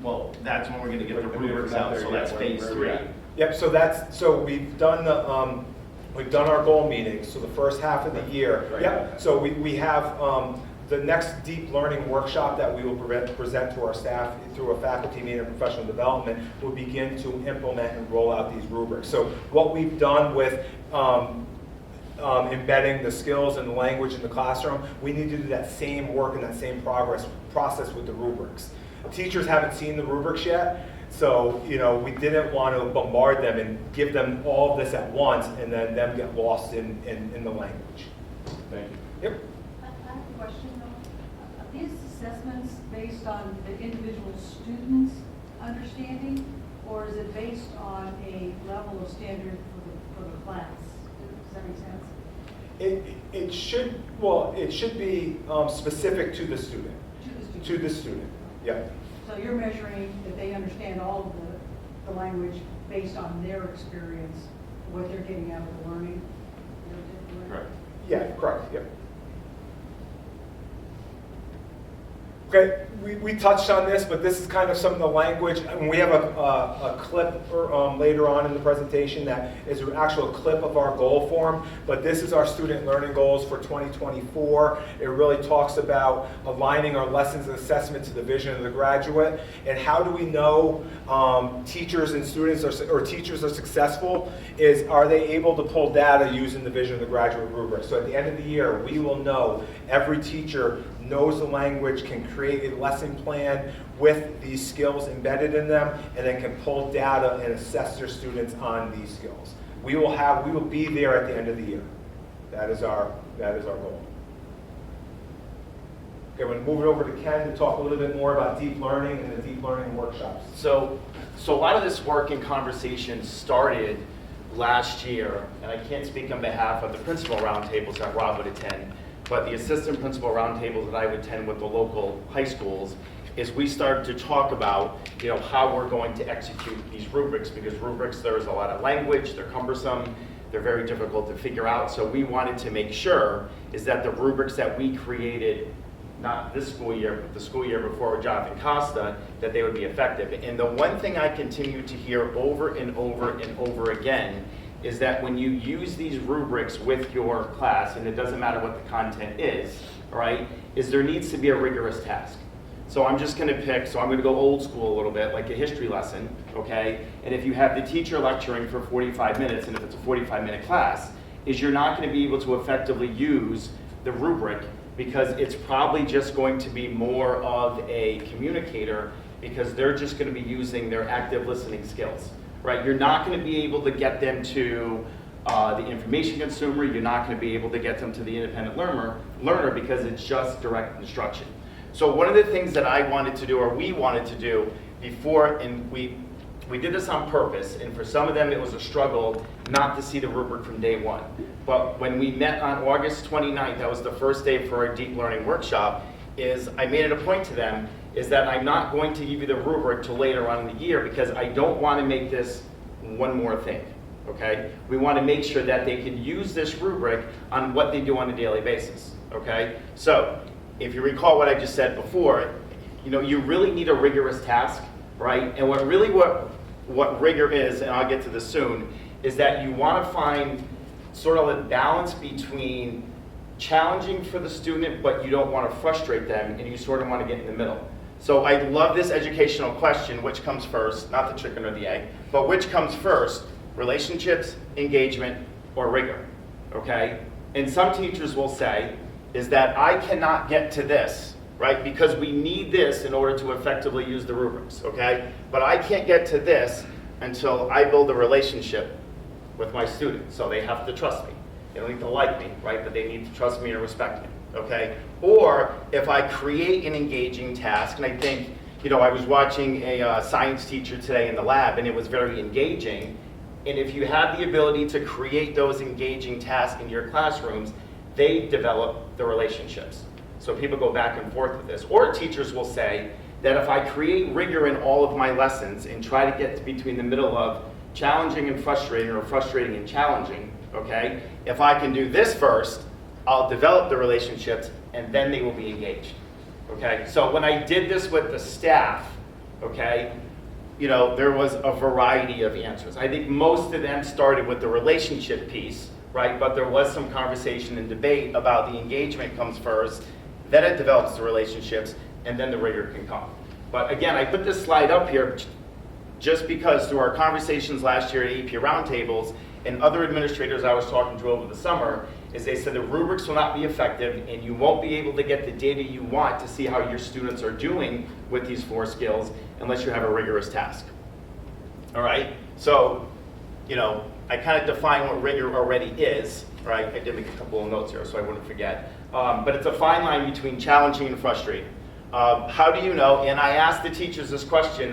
Well, that's when we're going to get the rubrics out, so that's phase 3. Yep, so we've done our goal meetings, so the first half of the year. Right. Yep, so we have the next deep learning workshop that we will present to our staff through a faculty meeting and professional development will begin to implement and roll out these rubrics. So what we've done with embedding the skills and the language in the classroom, we need to do that same work and that same process with the rubrics. Teachers haven't seen the rubrics yet, so we didn't want to bombard them and give them all of this at once and then them get lost in the language. Thank you. Yep. I have a question though. Are these assessments based on the individual student's understanding, or is it based on a level of standard for the class? Does that make sense? It should be specific to the student. To the student. Yep. So you're measuring that they understand all of the language based on their experience, what they're getting out of the learning? Correct. Yeah, correct. Yep. Okay, we touched on this, but this is kind of some of the language, and we have a clip later on in the presentation that is an actual clip of our goal form, but this is our student learning goals for 2024. It really talks about aligning our lessons and assessment to the vision of the graduate, and how do we know teachers and students or teachers are successful is, are they able to pull data using the vision of the graduate rubric? So at the end of the year, we will know every teacher knows the language, can create a lesson plan with these skills embedded in them, and then can pull data and assess their students on these skills. We will be there at the end of the year. That is our goal. Okay, we're going to move it over to Ken to talk a little bit more about deep learning and the deep learning workshops. So a lot of this work and conversation started last year, and I can't speak on behalf of the principal roundtables that Rob would attend, but the assistant principal roundtables that I would attend with the local high schools, is we started to talk about, how we're going to execute these rubrics, because rubrics, there's a lot of language, they're cumbersome, they're very difficult to figure out. So we wanted to make sure is that the rubrics that we created, not this school year, but the school year before with Jonathan Costa, that they would be effective. And the one thing I continue to hear over and over and over again is that when you use these rubrics with your class, and it doesn't matter what the content is, all right, is there needs to be a rigorous task. So I'm just gonna pick, so I'm gonna go old school a little bit, like a history lesson, okay? And if you have the teacher lecturing for 45 minutes, and if it's a 45-minute class, is you're not gonna be able to effectively use the rubric, because it's probably just going to be more of a communicator, because they're just gonna be using their active listening skills. Right, you're not going to be able to get them to the information consumer. You're not going to be able to get them to the independent learner because it's just direct instruction. So one of the things that I wanted to do, or we wanted to do before, and we did this on purpose, and for some of them it was a struggle not to see the rubric from day one. But when we met on August 29th, that was the first day for our deep learning workshop, is I made it a point to them is that I'm not going to give you the rubric till later on in the year, because I don't want to make this one more thing, okay? We want to make sure that they can use this rubric on what they do on a daily basis, okay? So, if you recall what I just said before, you really need a rigorous task, right? And what rigor is, and I'll get to this soon, is that you want to find sort of a balance between challenging for the student, but you don't want to frustrate them, and you sort of want to get in the middle. So I love this educational question, which comes first, not the chicken or the egg, but which comes first, relationships, engagement, or rigor, okay? And some teachers will say, is that I cannot get to this, right? Because we need this in order to effectively use the rubrics, okay? But I can't get to this until I build a relationship with my students, so they have to trust me. They don't need to like me, right? But they need to trust me and respect me, okay? Or if I create an engaging task, and I think, I was watching a science teacher today in the lab, and it was very engaging. And if you have the ability to create those engaging tasks in your classrooms, they develop the relationships. So people go back and forth with this. Or teachers will say that if I create rigor in all of my lessons and try to get between the middle of challenging and frustrating, or frustrating and challenging, okay? If I can do this first, I'll develop the relationships, and then they will be engaged, okay? So when I did this with the staff, okay, there was a variety of answers. I think most of them started with the relationship piece, right? But there was some conversation and debate about the engagement comes first, then it develops the relationships, and then the rigor can come. But again, I put this slide up here just because through our conversations last year at AP Roundtables and other administrators I was talking to over the summer, is they said the rubrics will not be effective, and you won't be able to get the data you want to see how your students are doing with these 4 skills unless you have a rigorous task. All right, so, I kind of define what rigor already is, right? I did make a couple of notes here so I wouldn't forget. But it's a fine line between challenging and frustrating. How do you know? And I asked the teachers this question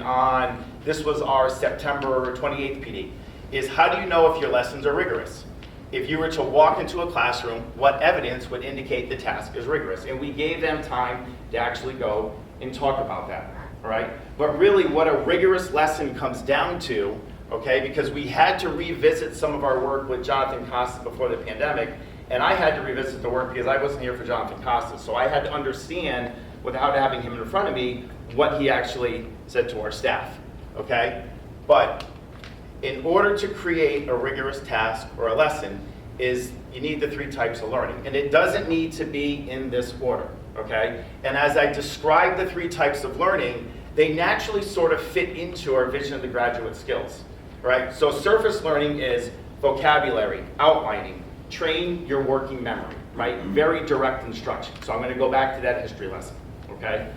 this was our September 28th PD, is how do you know if your lessons are rigorous? If you were to walk into a classroom, what evidence would indicate the task is rigorous? And we gave them time to actually go and talk about that, all right? But really what a rigorous lesson comes down to, okay, because we had to revisit some of our work with Jonathan Costa before the pandemic, And I had to revisit the work because I wasn't here for Jonathan Costas. So I had to understand, without having him in front of me, what he actually said to our staff, okay? But in order to create a rigorous task or a lesson, is you need the 3 types of learning. And it doesn't need to be in this order, okay? And as I describe the 3 types of learning, they naturally sort of fit into our vision of the graduate skills, right? So surface learning is vocabulary, outlining, train your working memory, right? Very direct instruction. So I'm going to go back to that history lesson, okay?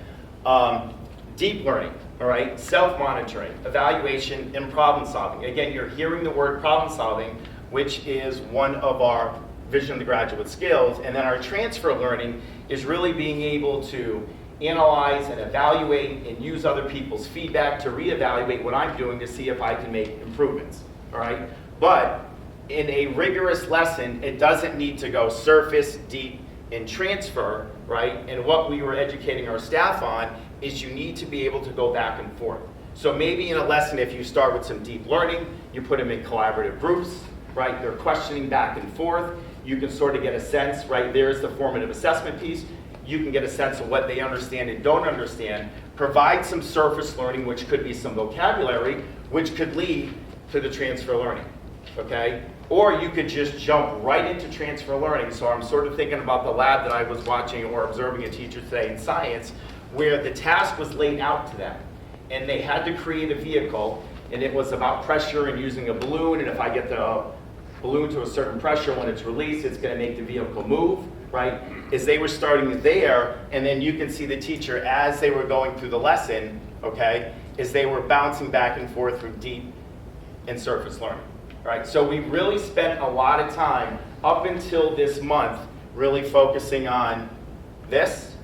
Deep learning, all right? Self-monitoring, evaluation, and problem solving. Again, you're hearing the word problem solving, which is one of our vision of the graduate skills. And then our transfer learning is really being able to analyze and evaluate and use other people's feedback to reevaluate what I'm doing to see if I can make improvements, all right? But in a rigorous lesson, it doesn't need to go surface, deep, and transfer, right? And what we were educating our staff on is you need to be able to go back and forth. So maybe in a lesson, if you start with some deep learning, you put them in collaborative groups, right? They're questioning back and forth. You can sort of get a sense, right? There's the formative assessment piece. You can get a sense of what they understand and don't understand. Provide some surface learning, which could be some vocabulary, which could lead to the transfer learning, okay? Or you could just jump right into transfer learning. So I'm sort of thinking about the lab that I was watching or observing a teacher today in science, where the task was laid out to them. And they had to create a vehicle, and it was about pressure and using a balloon, and if I get the balloon to a certain pressure, when it's released, it's gonna make the vehicle move, right? As they were starting there, and then you can see the teacher as they were going through the lesson, okay, as they were bouncing back and forth through deep and surface learning, right? So we really spent a lot of time up until this month really focusing on this,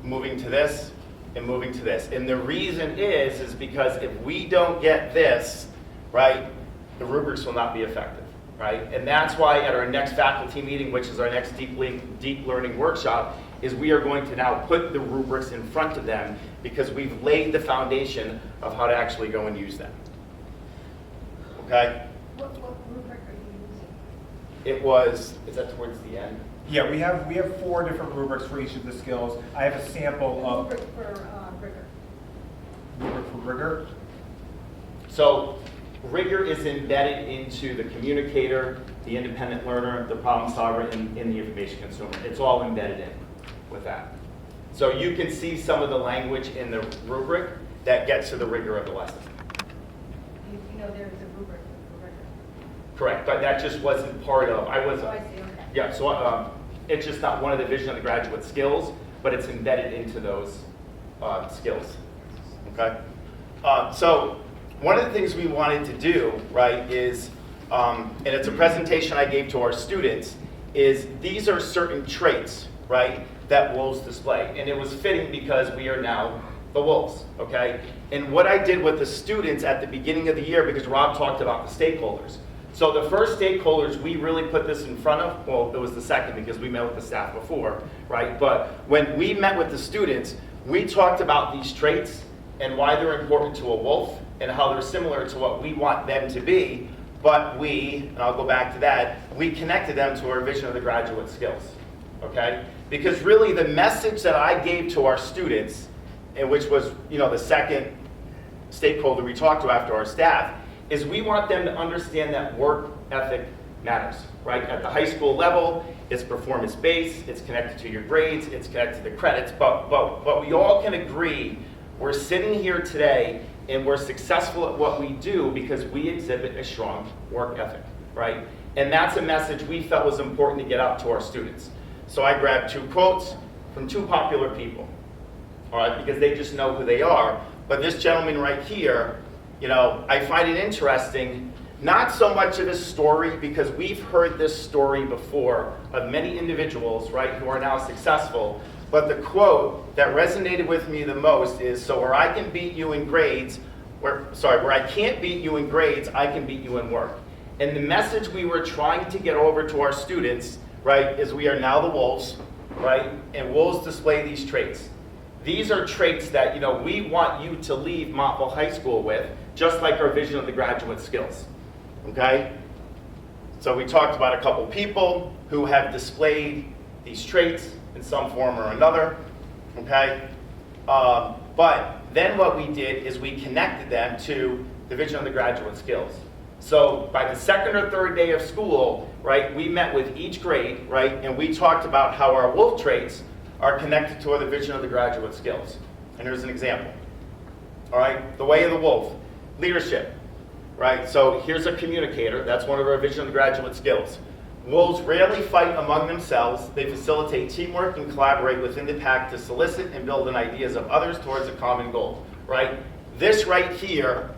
moving to this, and moving to this. And the reason is because if we don't get this, right, the rubrics will not be effective, right? And that's why at our next faculty meeting, which is our next deep learning workshop, is we are going to now put the rubrics in front of them because we've laid the foundation of how to actually go and use them. Okay? What rubric are you using? It was, is that towards the end? Yeah, we have 4 different rubrics for each of the skills. I have a sample of Rubric for rigor. rubric for rigor. So rigor is embedded into the communicator, the independent learner, the problem solver, and the information consumer. It's all embedded in with that. So you can see some of the language in the rubric that gets to the rigor of the lesson. You know there is a rubric for rigor. Correct, but that just wasn't part of, I wasn't. Oh, I see, okay. Yeah, so it's just not one of the vision of the graduate skills, but it's embedded into those skills, okay? So one of the things we wanted to do, right, is, and it's a presentation I gave to our students, is these are certain traits, right, that wolves display. And it was fitting because we are now the wolves, okay? And what I did with the students at the beginning of the year, because Rob talked about the stakeholders. So the first stakeholders we really put this in front of, well, it was the second because we met with the staff before, right? But when we met with the students, we talked about these traits and why they're important to a wolf and how they're similar to what we want them to be. But we, and I'll go back to that, we connected them to our vision of the graduate skills, okay? Because really the message that I gave to our students, and which was, you know, the second stakeholder we talked to after our staff, is we want them to understand that work ethic matters, right? At the high school level, it's performance-based, it's connected to your grades, it's connected to the credits, but we all can agree we're sitting here today and we're successful at what we do because we exhibit a strong work ethic, right? And that's a message we felt was important to get out to our students. So I grabbed 2 quotes from 2 popular people, all right, because they just know who they are. But this gentleman right here, you know, I find it interesting, not so much of his story, because we've heard this story before of many individuals, right, who are now successful, but the quote that resonated with me the most is, so where I can beat you in grades, where I can't beat you in grades, I can beat you in work. And the message we were trying to get over to our students, right, is we are now the wolves, right, and wolves display these traits. These are traits that, you know, we want you to leave Montville High School with, just like our vision of the graduate skills, okay? So we talked about a couple people, who have displayed these traits in some form or another, okay? But then what we did is we connected them to the Vision of the Graduate Skills. So by the second or third day of school, right, we met with each grade, right, and we talked about how our wolf traits are connected to the Vision of the Graduate Skills. And here's an example. All right, the way of the wolf, leadership, right? So here's a communicator. That's one of our Vision of the Graduate Skills. Wolves rarely fight among themselves. They facilitate teamwork and collaborate within the pack to solicit and build on ideas of others towards a common goal, right? This right here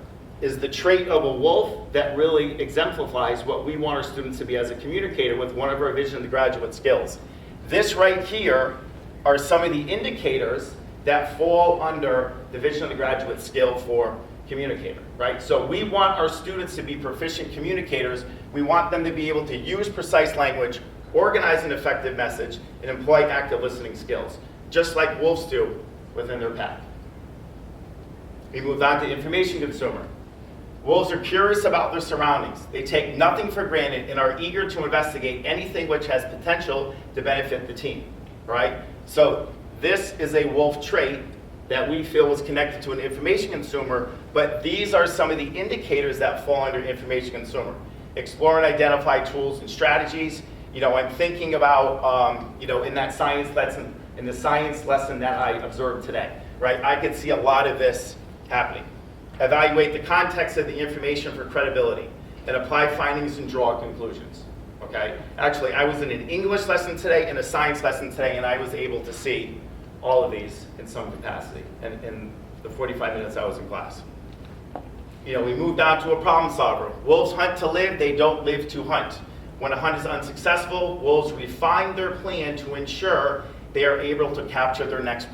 is the trait of a wolf that really exemplifies what we want our students to be as a communicator with one of our Vision of the Graduate Skills. This right here are some of the indicators that fall under the Vision of the Graduate Skill for communicator, right? So we want our students to be proficient communicators. We want them to be able to use precise language, organize an effective message, and employ active listening skills, just like wolves do within their pack. We moved on to information consumer. Wolves are curious about their surroundings. They take nothing for granted and are eager to investigate anything which has potential to benefit the team, right? So this is a wolf trait that we feel was connected to an information consumer, but these are some of the indicators that fall under information consumer. Explore and identify tools and strategies. You know, I'm thinking about, in that science lesson, in the science lesson that I observed today, right? I could see a lot of this happening. Evaluate the context of the information for credibility and apply findings and draw conclusions, okay? Actually, I was in an English lesson today and a science lesson today, and I was able to see all of these in some capacity in the 45 minutes I was in class. You know, we moved on to a problem solver. Wolves hunt to live, they don't live to hunt. When a hunt is unsuccessful, wolves refine their plan to ensure they are able to capture their next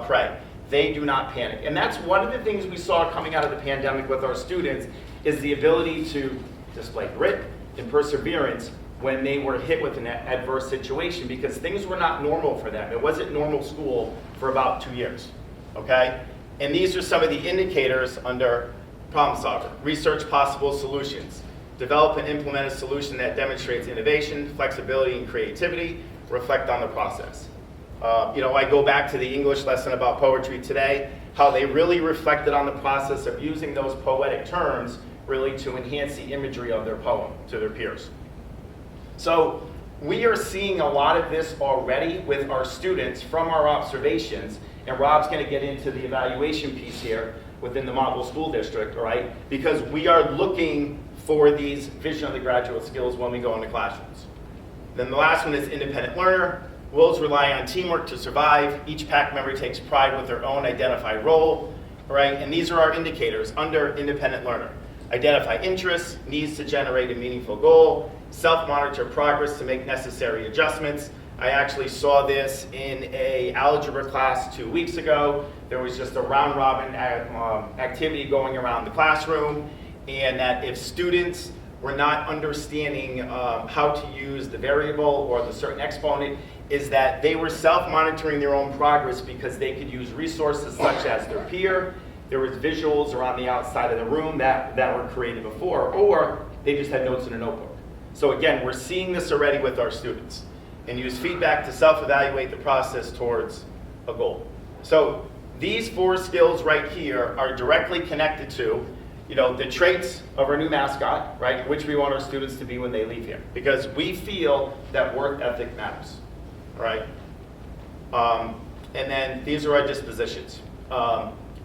prey. They do not panic. And that's one of the things we saw coming out of the pandemic with our students is the ability to display grit and perseverance when they were hit with an adverse situation, because things were not normal for them. It wasn't normal school for about 2 years, okay? And these are some of the indicators under problem solver. Research possible solutions. Develop and implement a solution that demonstrates innovation, flexibility, and creativity. Reflect on the process. I go back to the English lesson about poetry today, how they really reflected on the process of using those poetic terms really to enhance the imagery of their poem to their peers. So we are seeing a lot of this already with our students from our observations, and Rob's going to get into the evaluation piece here within the Montville School District, all right? Because we are looking for these Vision of the Graduate Skills when we go into classrooms. Then the last one is independent learner. Wolves rely on teamwork to survive. Each pack member takes pride with their own identified role, right? And these are our indicators under independent learner. Identify interests, needs to generate a meaningful goal, self-monitor progress to make necessary adjustments. I actually saw this in a algebra class 2 weeks ago. There was just a round-robin activity going around the classroom, and that if students were not understanding how to use the variable or the certain exponent, is that they were self-monitoring their own progress because they could use resources such as their peer. There was visuals around the outside of the room that were created before, or they just had notes in a notebook. So again, we're seeing this already with our students, and use feedback to self-evaluate the process towards a goal. So these 4 skills right here are directly connected to the traits of our new mascot, right, which we want our students to be when they leave here, because we feel that work ethic matters, all right? And then these are our dispositions.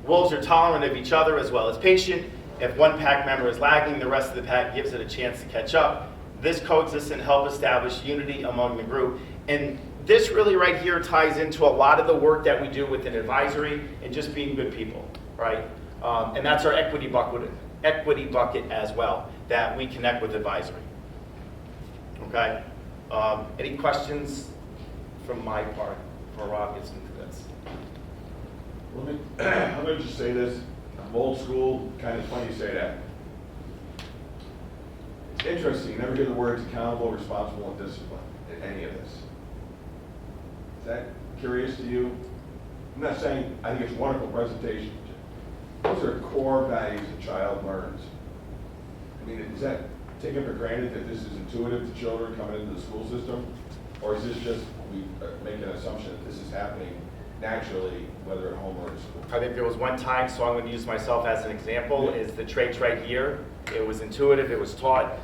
Wolves are tolerant of each other as well as patient. If one pack member is lagging, the rest of the pack gives it a chance to catch up. This coexists and help establish unity among the group. And this really right here ties into a lot of the work that we do within advisory and just being good people, right? And that's our equity bucket as well, that we connect with advisory. Okay? Any questions from my part before Rob gets into this? Let me just say this. I'm old school, kind of funny you say that. It's interesting, you never hear the words accountable, responsible, and disciplined in any of this. Is that curious to you? I'm not saying I think it's a wonderful presentation. Those are core values a child learns. I mean, is that taking for granted that this is intuitive to children coming into the school system? Or is this just, we make an assumption that this is happening naturally, whether at home or at school? I think there was one time, so I'm going to use myself as an example, is the traits right here. It was intuitive, it was taught,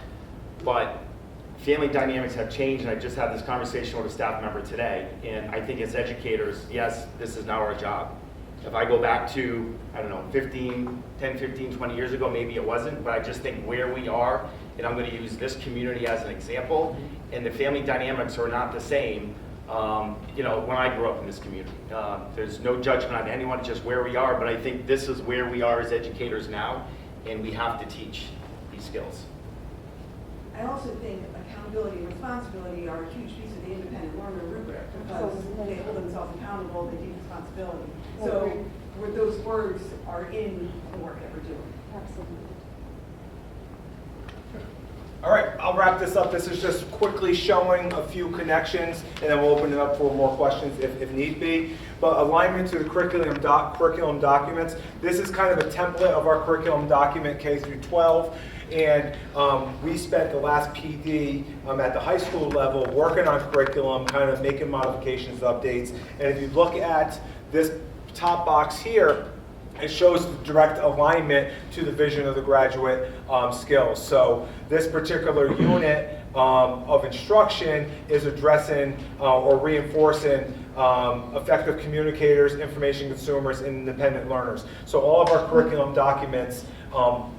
but family dynamics have changed, and I just had this conversation with a staff member today, and I think as educators, yes, this is now our job. If I go back to, I don't know, 10, 15, 20 years ago, maybe it wasn't, but I just think where we are, and I'm going to use this community as an example, and the family dynamics are not the same, you know, when I grew up in this community. There's no judgment on anyone, it's just where we are, but I think this is where we are as educators now, and we have to teach these skills. I also think accountability and responsibility are a huge piece of the independent learner rubric because they hold themselves accountable, they take responsibility. So where those words are in the work that we're doing. Absolutely. All right, I'll wrap this up. This is just quickly showing a few connections, and then we'll open it up for more questions if need be. But alignment to the curriculum documents. This is kind of a template of our curriculum document K through 12. And we spent the last PD at the high school level working on curriculum, kind of making modifications, updates. And if you look at this top box here, it shows the direct alignment to the vision of the graduate skills. So this particular unit of instruction is addressing or reinforcing effective communicators, information consumers, and independent learners. So all of our curriculum documents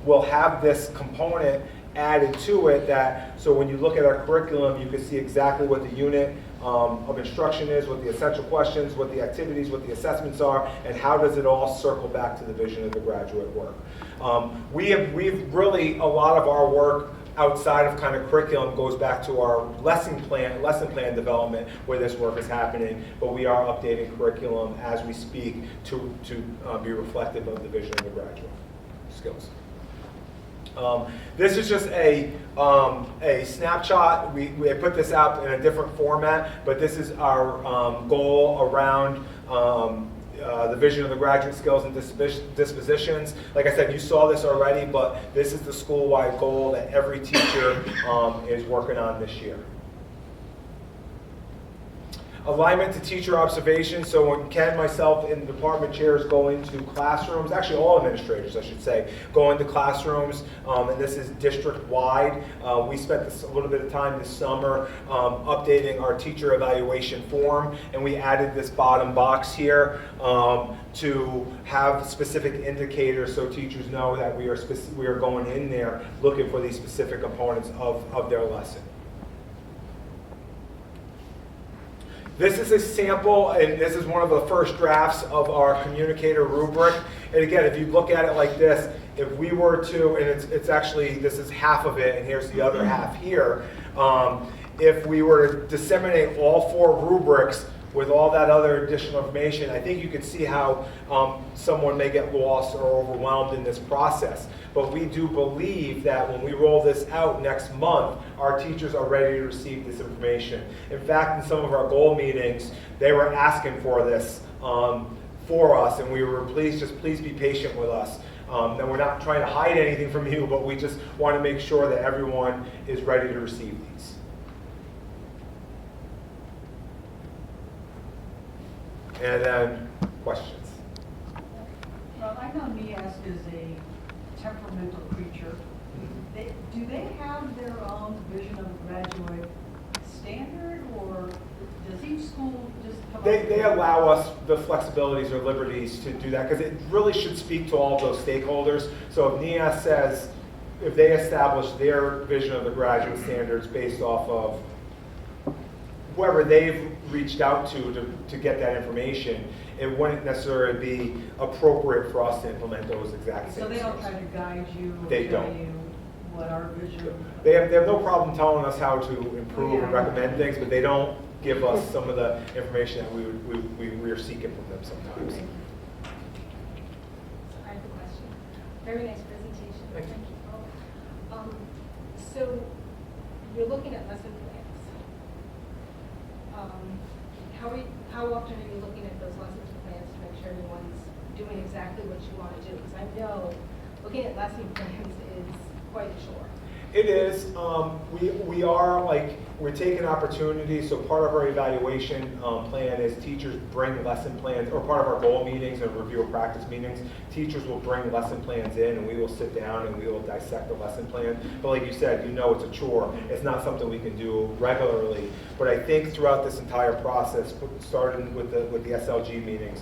will have this component added to it that, so when you look at our curriculum, you can see exactly what the unit of instruction is, what the essential questions, what the activities, what the assessments are, and how does it all circle back to the vision of the graduate work. We've really, a lot of our work outside of kind of curriculum goes back to our lesson plan development where this work is happening, but we are updating curriculum as we speak to be reflective of the vision of the graduate skills. This is just a snapshot. We put this out in a different format, but this is our goal around the vision of the graduate skills and dispositions. Like I said, you saw this already, but this is the school-wide goal that every teacher is working on this year. Alignment to teacher observation. So when Ken, myself, and the department chairs go into classrooms, actually all administrators, I should say, go into classrooms, and this is district-wide. We spent a little bit of time this summer updating our teacher evaluation form, and we added this bottom box here to have specific indicators so teachers know that we are going in there looking for these specific components of their lesson. This is a sample, and this is one of the first drafts of our communicator rubric. And again, if you look at it like this, if we were to, and it's actually, this is half of it, and here's the other half here. If we were to disseminate all 4 rubrics with all that other additional information, I think you could see how someone may get lost or overwhelmed in this process. But we do believe that when we roll this out next month, our teachers are ready to receive this information. In fact, in some of our goal meetings, they were asking for this for us, and we were please be patient with us. And we're not trying to hide anything from you, but we just want to make sure that everyone is ready to receive these. And then questions. Well, I know NIAS is a temperamental creature. Do they have their own vision of a graduate standard, or does each school just come up with They allow us the flexibilities or liberties to do that, because it really should speak to all those stakeholders. So if NIAS says, if they establish their vision of the graduate standards based off of whoever they've reached out to get that information, it wouldn't necessarily be appropriate for us to implement those exact same So they don't skills. try to guide you or They tell don't. you what our vision? They have no problem telling us how to improve and recommend things, but they don't give us some of the information that we are seeking from them sometimes. I have a question. Very nice presentation. Thank you. So you're looking at lesson plans. How often are you looking at those lesson plans to make sure everyone's doing exactly what you want to do? Because I know looking at lesson plans is quite a chore. It is. We are like, we're taking opportunities, so part of our evaluation plan is teachers bring lesson plans, or part of our goal meetings and review of practice meetings, teachers will bring lesson plans in and we will sit down and we will dissect the lesson plan. But like you said, it's a chore. It's not something we can do regularly. But I think throughout this entire process, starting with the SLG meetings,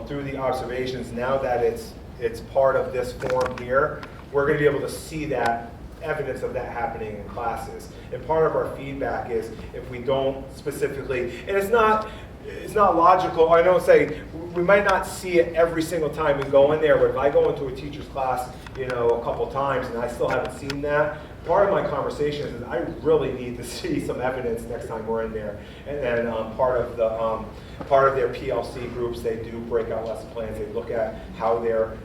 through the observations, now that it's part of this form here, we're going to be able to see that evidence of that happening in classes. And part of our feedback is if we don't specifically, and it's not logical, I don't say, we might not see it every single time we go in there, but if I go into a teacher's class, a couple times and I still haven't seen that, part of my conversation is I really need to see some evidence next time we're in there. And then part of their PLC groups, they do break out lesson plans, they look at how they're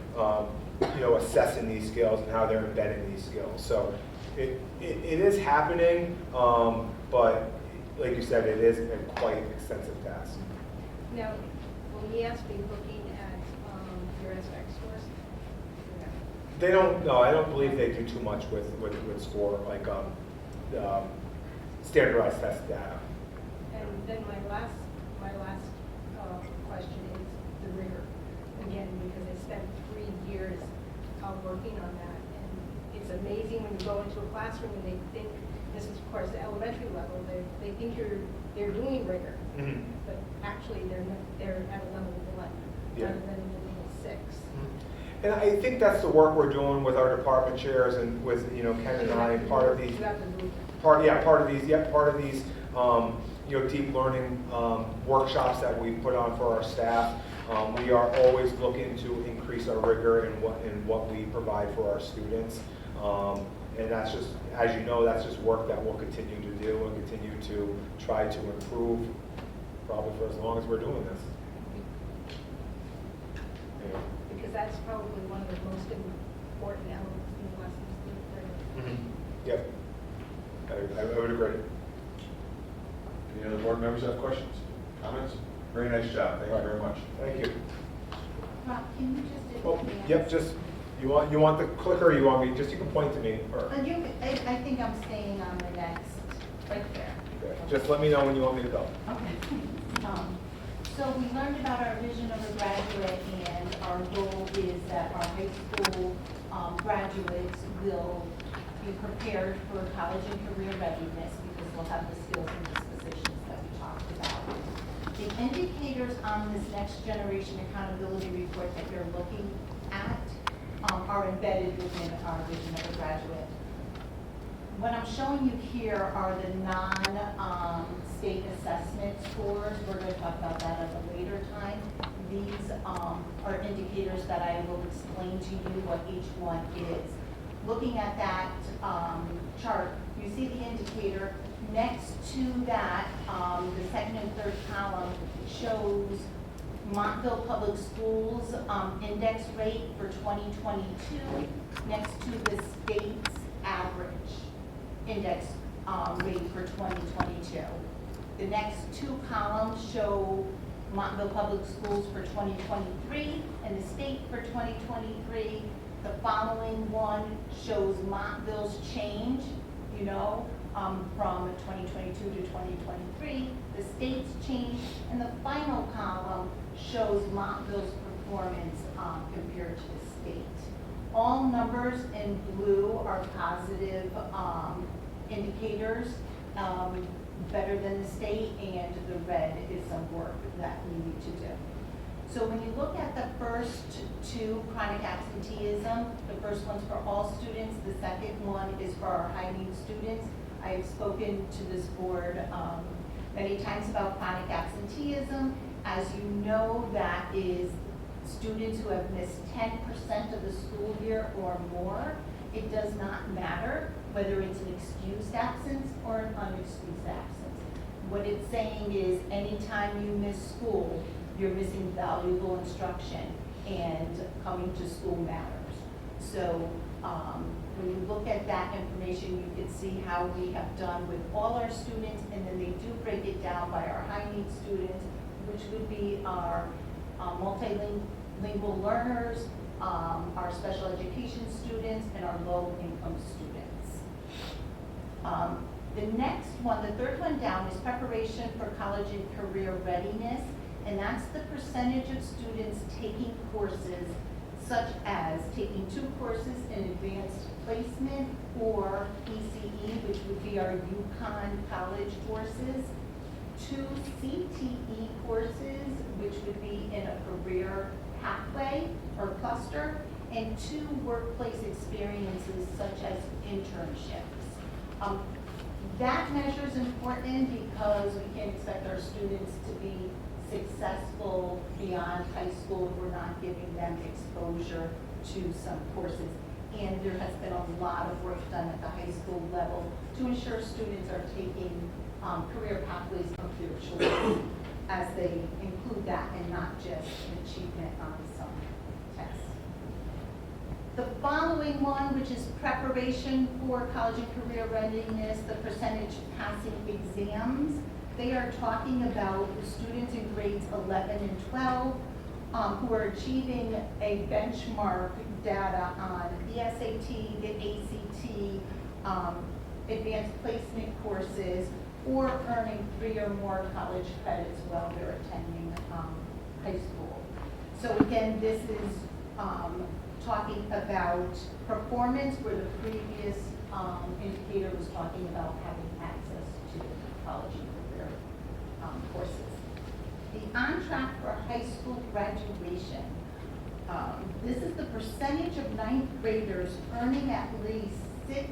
assessing these skills and how they're embedding these skills. So it is happening, but like you said, it is a quite extensive task. Now, will ES be looking at your SVAC scores? They don't, no, I don't believe they do too much with score, like standardized test data. And then my last question is the rigor. Again, because I spent 3 years working on that, and it's amazing when you go into a classroom and they think, this is of course the elementary level, they think they're doing rigor, but actually they're at a level 1 rather than a level 6. And I think that's the work we're doing with our department chairs and with Ken and I, part of these deep learning workshops that we put on for our staff. We are always looking to increase our rigor in what we provide for our students. And that's just, as you know, that's just work that we'll continue to do and continue to try to improve probably for as long as we're doing this. Yeah. Because that's probably one of the most important elements in lessons. Yep, I would agree. Any other board members have questions, comments? Very nice job. Thank you very much. Thank you. Rob, can you just Oh, yep, just, you want the clicker, or you want me, just you can point to me, or, I think I'm staying on the next, right there. okay. Just let me know when you want me to go. Okay. So we learned about our vision of a graduate, and our goal is that our high school graduates will be prepared for college and career readiness because they'll have the skills and dispositions that we talked about. The indicators on this next generation accountability report that you're looking at are embedded within our vision of a graduate. What I'm showing you here are the non-state assessment scores. We're going to talk about that at a later time. These are indicators that I will explain to you what each one is. Looking at that chart, you see the indicator. Next to that, the second and third column shows Montville Public Schools index rate for 2022 next to the state's average index rate for 2022. The next two columns show Montville Public Schools for 2023 and the state for 2023. The following one shows Montville's change, from 2022 to 2023, the state's change, and the final column shows Montville's performance compared to the state. All numbers in blue are positive indicators, better than the state, and the red is some work that we need to do. So when you look at the first two, chronic absenteeism, the first one's for all students, the second one is for our high need students. I have spoken to this board many times about chronic absenteeism. As you know, that is students who have missed 10% of the school year or more. It does not matter whether it's an excused absence or an unexcused absence. What it's saying is anytime you miss school, you're missing valuable instruction, and coming to school matters. So when you look at that information, you can see how we have done with all our students, and then they do break it down by our high need students, which would be our multilingual learners, our special education students, and our low income students. The next one, the third one down, is preparation for college and career readiness, and that's the percentage of students taking courses such as taking 2 courses in advanced placement or ECE, which would be our UConn college courses, 2 CTE courses, which would be in a career pathway or cluster, and 2 workplace experiences such as internships. That measure is important because we can't expect our students to be successful beyond high school if we're not giving them exposure to some courses. And there has been a lot of work done at the high school level to ensure students are taking career pathways of their choice as they include that and not just achievement on some tests. The following one, which is preparation for college and career readiness, the percentage passing exams. They are talking about the students in grades 11 and 12 who are achieving a benchmark data on the SAT, the ACT, advanced placement courses, or earning 3 or more college credits while they're attending high school. So again, this is talking about performance, where the previous indicator was talking about having access to college and career courses. The on track for high school graduation. This is the percentage of 9th graders earning at least 6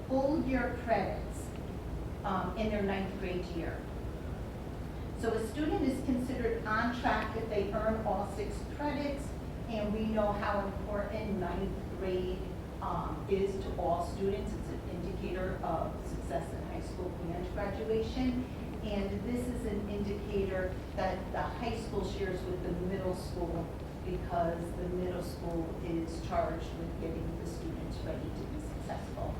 full year credits in their 9th grade year. So a student is considered on track if they earn all 6 credits, and we know how important 9th grade is to all students. It's an indicator of success in high school and graduation. And this is an indicator that the high school shares with the middle school, because the middle school is charged with getting the students ready to be successful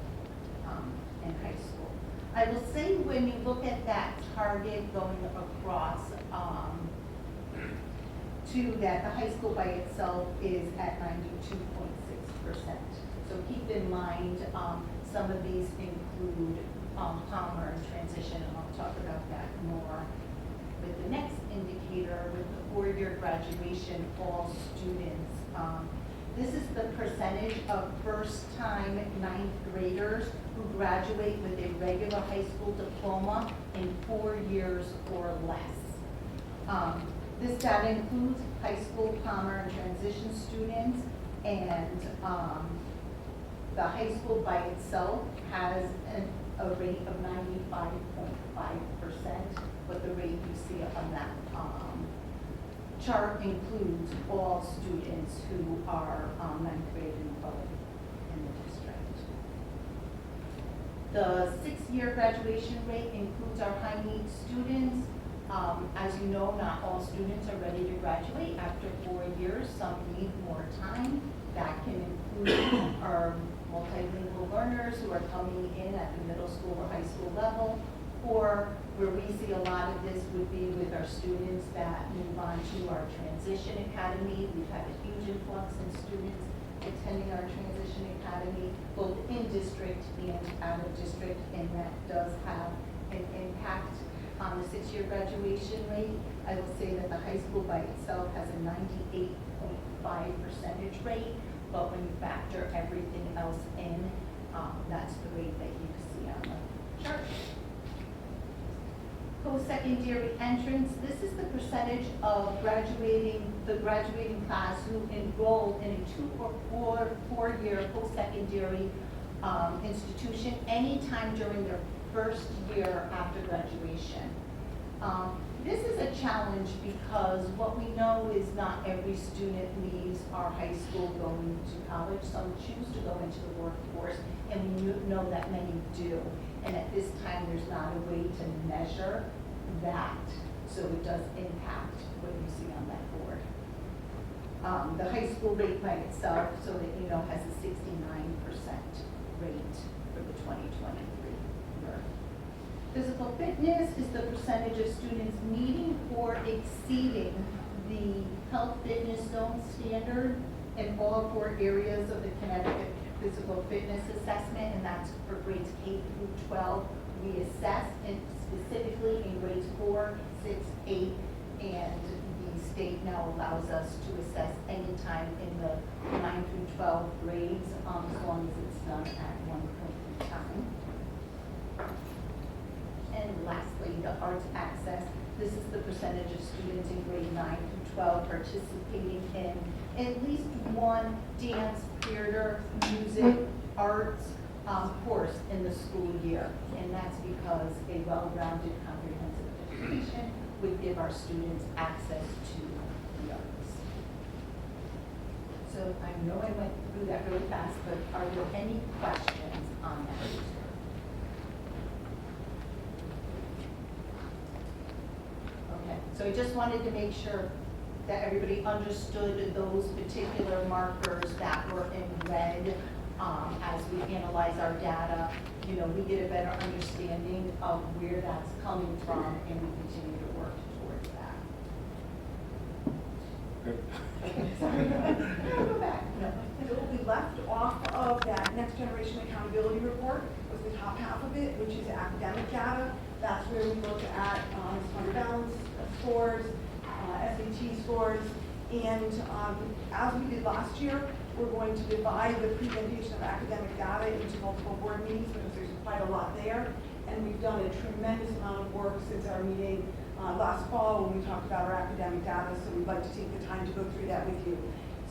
in high school. I will say, when you look at that target going across to that, the high school by itself is at 92.6%. So keep in mind, some of these include Palmer and transition, and I'll talk about that more with the next indicator, with the 4-year graduation, all students. This is the percentage of first-time 9th graders who graduate with a regular high school diploma in 4 years or less. This data includes high school, Palmer, and transition students, and the high school by itself has a rate of 95.5%, but the rate you see on that chart includes all students who are 9th grade and above in the district. The 6-year graduation rate includes our high needs students. As you know, not all students are ready to graduate after 4 years. Some need more time. That can include our multilingual learners who are coming in at the middle school or high school level, or where we see a lot of this would be with our students that move on to our transition academy. We've had a huge influx in students attending our transition academy, both in district and out of district, and that does have an impact on the 6-year graduation rate. I will say that the high school by itself has a 98.5% rate, but when you factor everything else in, that's the rate that you see on the chart. Post-secondary entrance, this is the percentage of the graduating class who enrolled in a 2 or 4-year post-secondary institution anytime during their first year after graduation. This is a challenge because what we know is not every student leaves our high school going to college. Some choose to go into the workforce, and we know that many do. And at this time, there's not a way to measure that, so it does impact what you see on that board. The high school rate by itself, so that you know, has a 69% rate for the 2023 year. Physical fitness is the percentage of students meeting or exceeding the health fitness zone standard in all 4 areas of the Connecticut physical fitness assessment, and that's for grades K through 12. We assess, and specifically in grades 4, 6, 8, and the state now allows us to assess anytime in the 9 through 12 grades, as long as it's done at one point in time. And lastly, the arts access. This is the percentage of students in grade 9 through 12 participating in at least one dance, theater, music, arts course in the school year. And that's because a well-rounded comprehensive education would give our students access to the arts. So I know I went through that really fast, but are there any questions on that? Okay, so I just wanted to make sure that everybody understood those particular markers that were in red as we analyze our data. You know, we get a better understanding of where that's coming from, and we continue to work towards that. Good. Okay, sorry. No, go back. No. So what we left off of that next generation accountability report was the top half of it, which is academic data. That's where we look at standard balance scores, SAT scores, and as we did last year, we're going to divide the presentation of academic data into multiple board meetings because there's quite a lot there. And we've done a tremendous amount of work since our meeting last fall when we talked about our academic data, so we'd like to take the time to go through that with you.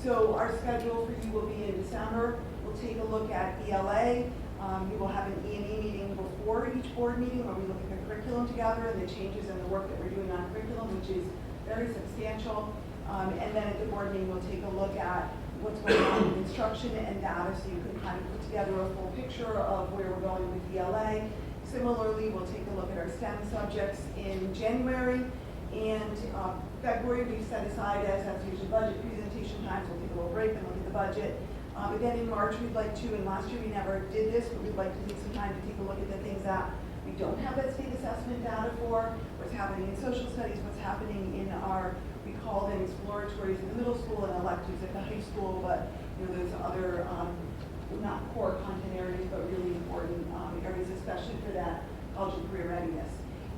So our schedule for you will be in December. We'll take a look at ELA. We will have an E&E meeting before each board meeting where we look at the curriculum together and the changes in the work that we're doing on curriculum, which is very substantial. And then at the board meeting, we'll take a look at what's going on with instruction and data so you can kind of put together a full picture of where we're going with ELA. Similarly, we'll take a look at our STEM subjects in January. And February, we've set aside as that's usually budget presentation times. We'll take a little break and look at the budget. But then in March, we'd like to, and last year we never did this, but we'd like to take some time to take a look at the things that we don't have that state assessment data for, what's happening in social studies, what's happening in our, we call them exploratories in the middle school and electives at the high school, but you know, those other, not core content areas, but really important areas, especially for that college and career readiness.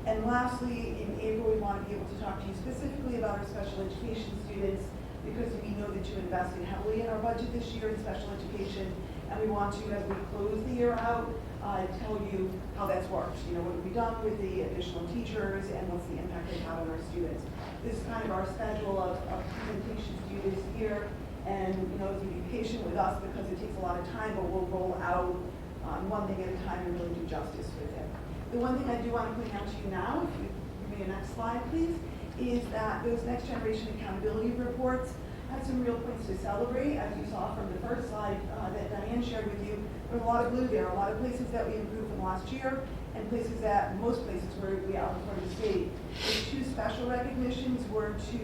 And lastly, in April, we want to be able to talk to you specifically about our special education students because we know that you invested heavily in our budget this year in special education, and we want to, as we close the year out, tell you how that's worked. You know, what have we done with the additional teachers and what's the impact they have on our students. This is kind of our schedule of presentations due this year, and you know, be patient with us because it takes a lot of time, but we'll roll out one thing at a time and really do justice with it. The one thing I do want to point out to you now, if you give me the next slide, please, is that those next generation accountability reports have some real points to celebrate. As you saw from the first slide that Diane shared with you, there's a lot of blue there, a lot of places that we improved from last year, and places that, most places where we outperformed the state. The two special recognitions were to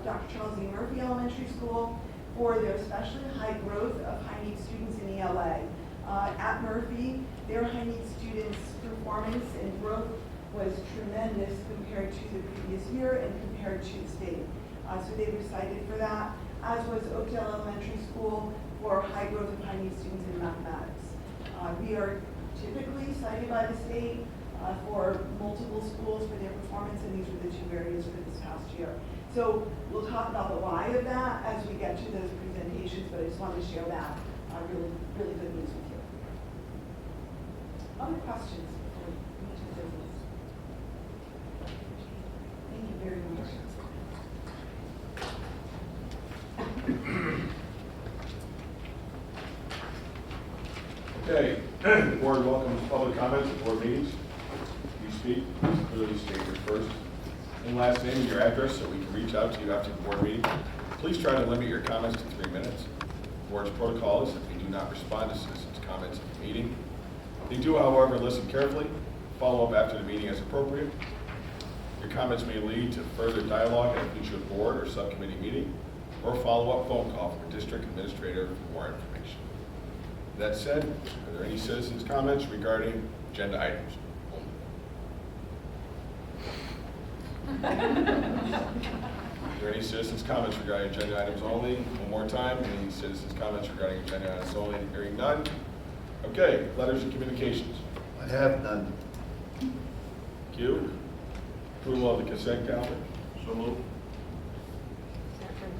Dr. Charles E. Murphy Elementary School for their especially high growth of high need students in ELA. At Murphy, their high need students' performance and growth was tremendous compared to the previous year and compared to the state. So they were cited for that, as was Oakdale Elementary School for high growth of high need students in mathematics. We are typically cited by the state for multiple schools for their performance, and these were the two areas for this past year. So we'll talk about the why of that as we get to those presentations, but I just wanted to share that really, really good news with you. Other questions before we move to business? Thank you very much. Okay, the board welcomes public comments at board meetings. If you speak, please clearly state your first and last name and your address so we can reach out to you after the board meeting. Please try to limit your comments to 3 minutes. The board's protocol is that they do not respond to citizens' comments at the meeting. They do, however, listen carefully, follow up after the meeting as appropriate. Your comments may lead to further dialogue at a future board or subcommittee meeting, or follow-up phone call from a district administrator for more information. That said, are there any citizens' comments regarding agenda items? Are there there any citizens' comments regarding agenda items only? One more time, any citizens' comments regarding agenda items only? Hearing none. Okay, letters and communications. I have none. Q. Approval of the consent calendar. So move. Second.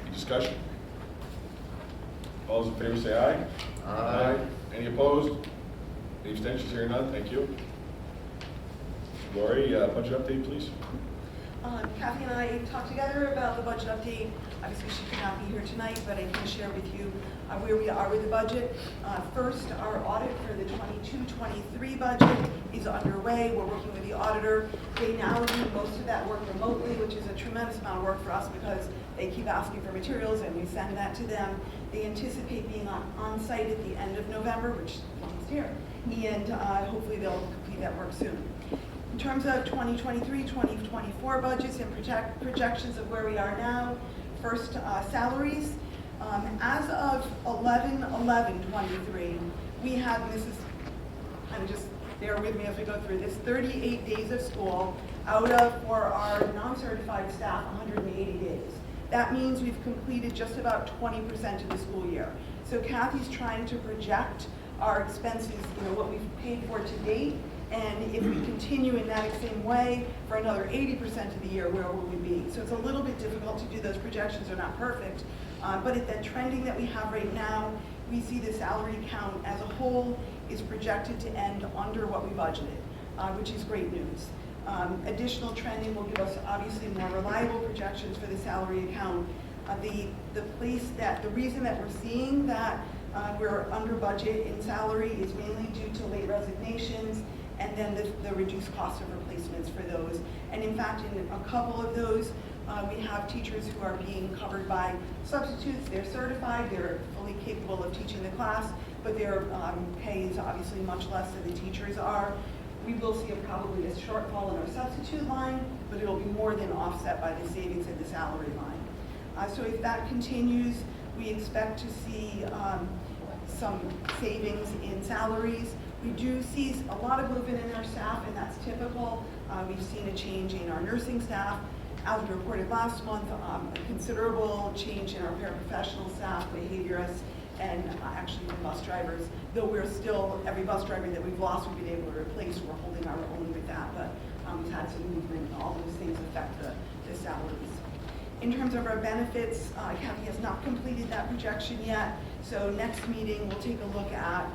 Any discussion? All those in favor say aye. Aye. Any opposed? Any abstentions? Hearing none, thank you. Lori, budget update, please. Kathy and I talked together about the budget update. Obviously, she could not be here tonight, but I can share with you where we are with the budget. First, our audit for the 22-23 budget is underway. We're working with the auditor. They now do most of that work remotely, which is a tremendous amount of work for us because they keep asking for materials and we send that to them. They anticipate being on site at the end of November, which is almost here, and hopefully they'll complete that work soon. In terms of 2023-2024 budgets and projections of where we are now, first, salaries. As of 11/11/23, we had, and this is kind of just bear with me as we go through this, 38 days of school out of, for our non-certified staff, 180 days. That means we've completed just about 20% of the school year. So Kathy's trying to project our expenses, what we've paid for to date, and if we continue in that same way for another 80% of the year, where will we be? So it's a little bit difficult to do those projections. They're not perfect, but at the trending that we have right now, we see the salary count as a whole is projected to end under what we budgeted, which is great news. Additional trending will give us obviously more reliable projections for the salary account. The reason that we're seeing that we're under budget in salary is mainly due to late resignations and then the reduced cost of replacements for those. And in fact, in a couple of those, we have teachers who are being covered by substitutes. They're certified, they're fully capable of teaching the class, but their pay is obviously much less than the teachers are. We will see probably a shortfall in our substitute line, but it'll be more than offset by the savings in the salary line. So if that continues, we expect to see some savings in salaries. We do see a lot of movement in our staff, and that's typical. We've seen a change in our nursing staff. As we reported last month, a considerable change in our paraprofessional staff, behaviorists, and actually the bus drivers. Though we're still, every bus driver that we've lost, we've been able to replace. We're holding our own with that, but we've had some movement. All those things affect the salaries. In terms of our benefits, Kathy has not completed that projection yet. So next meeting, we'll take a look at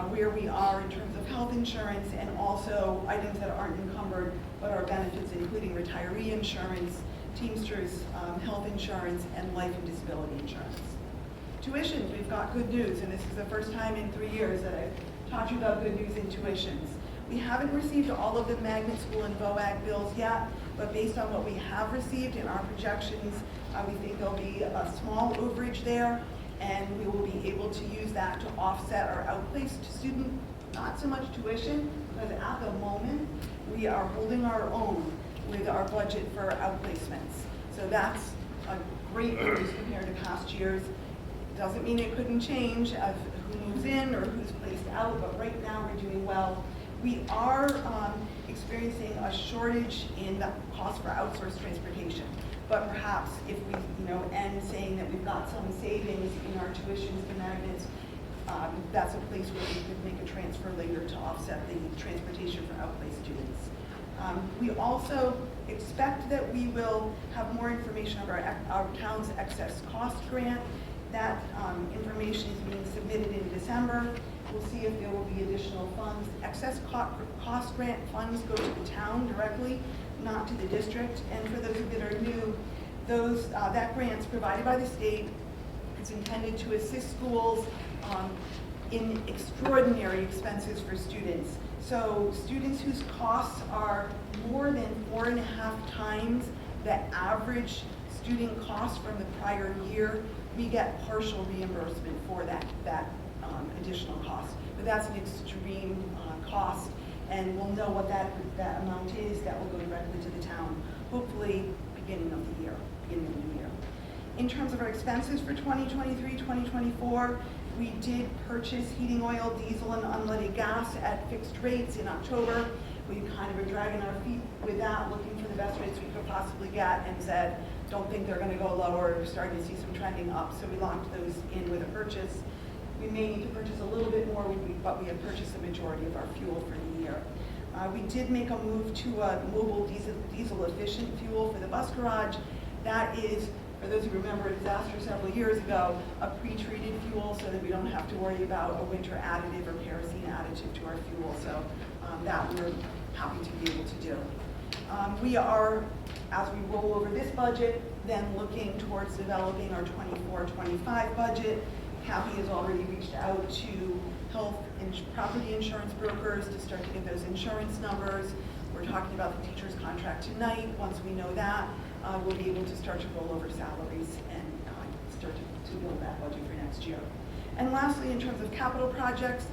where we are in terms of health insurance and also items that aren't encumbered but are benefits, including retiree insurance, Teamsters health insurance, and life and disability insurance. Tuitions, we've got good news, and this is the first time in 3 years that I've taught you about good news in tuitions. We haven't received all of the magnet school and VOAG bills yet, but based on what we have received in our projections, we think there'll be a small overage there, and we will be able to use that to offset our outplaced student, not so much tuition, because at the moment, we are holding our own with our budget for outplacements. So that's a great news compared to past years. Doesn't mean it couldn't change of who moves in or who's placed out, but right now we're doing well. We are experiencing a shortage in the cost for outsourced transportation. But perhaps if we, end saying that we've got some savings in our tuitions and magnets, that's a place where we could make a transfer later to offset the transportation for outplaced students. We also expect that we will have more information of our town's excess cost grant. That information is being submitted in December. We'll see if there will be additional funds. Excess cost grant funds go to the town directly, not to the district. And for those that are new, that grant's provided by the state. It's intended to assist schools in extraordinary expenses for students. So students whose costs are more than 4.5 times the average student cost from the prior year, we get partial reimbursement for that additional cost. But that's an extreme cost, and we'll know what that amount is. That will go directly to the town, hopefully beginning of the year, beginning of the new year. In terms of our expenses for 2023-2024, we did purchase heating oil, diesel, and unleaded gas at fixed rates in October. We kind of are dragging our feet with that, looking for the best rates we could could possibly get and said, don't think they're gonna go lower, we're starting to see some trending up, so we locked those in with a purchase. We may need to purchase a little bit more, but we have purchased the majority of our fuel for the year. We did make a move to a mobile diesel efficient fuel for the bus garage. That is, for those who remember a disaster several years ago, a pre-treated fuel so that we don't have to worry about a winter additive or kerosene additive to our fuel. So that we're happy to be able to do. We are, as we roll over this budget, then looking towards developing our 24-25 budget. Kathy has already reached out to health and property insurance brokers to start to get those insurance numbers. We're talking about the teacher's contract tonight. Once we know that, we'll be able to start to roll over salaries and start to build that budget for next year. And lastly, in terms of capital projects,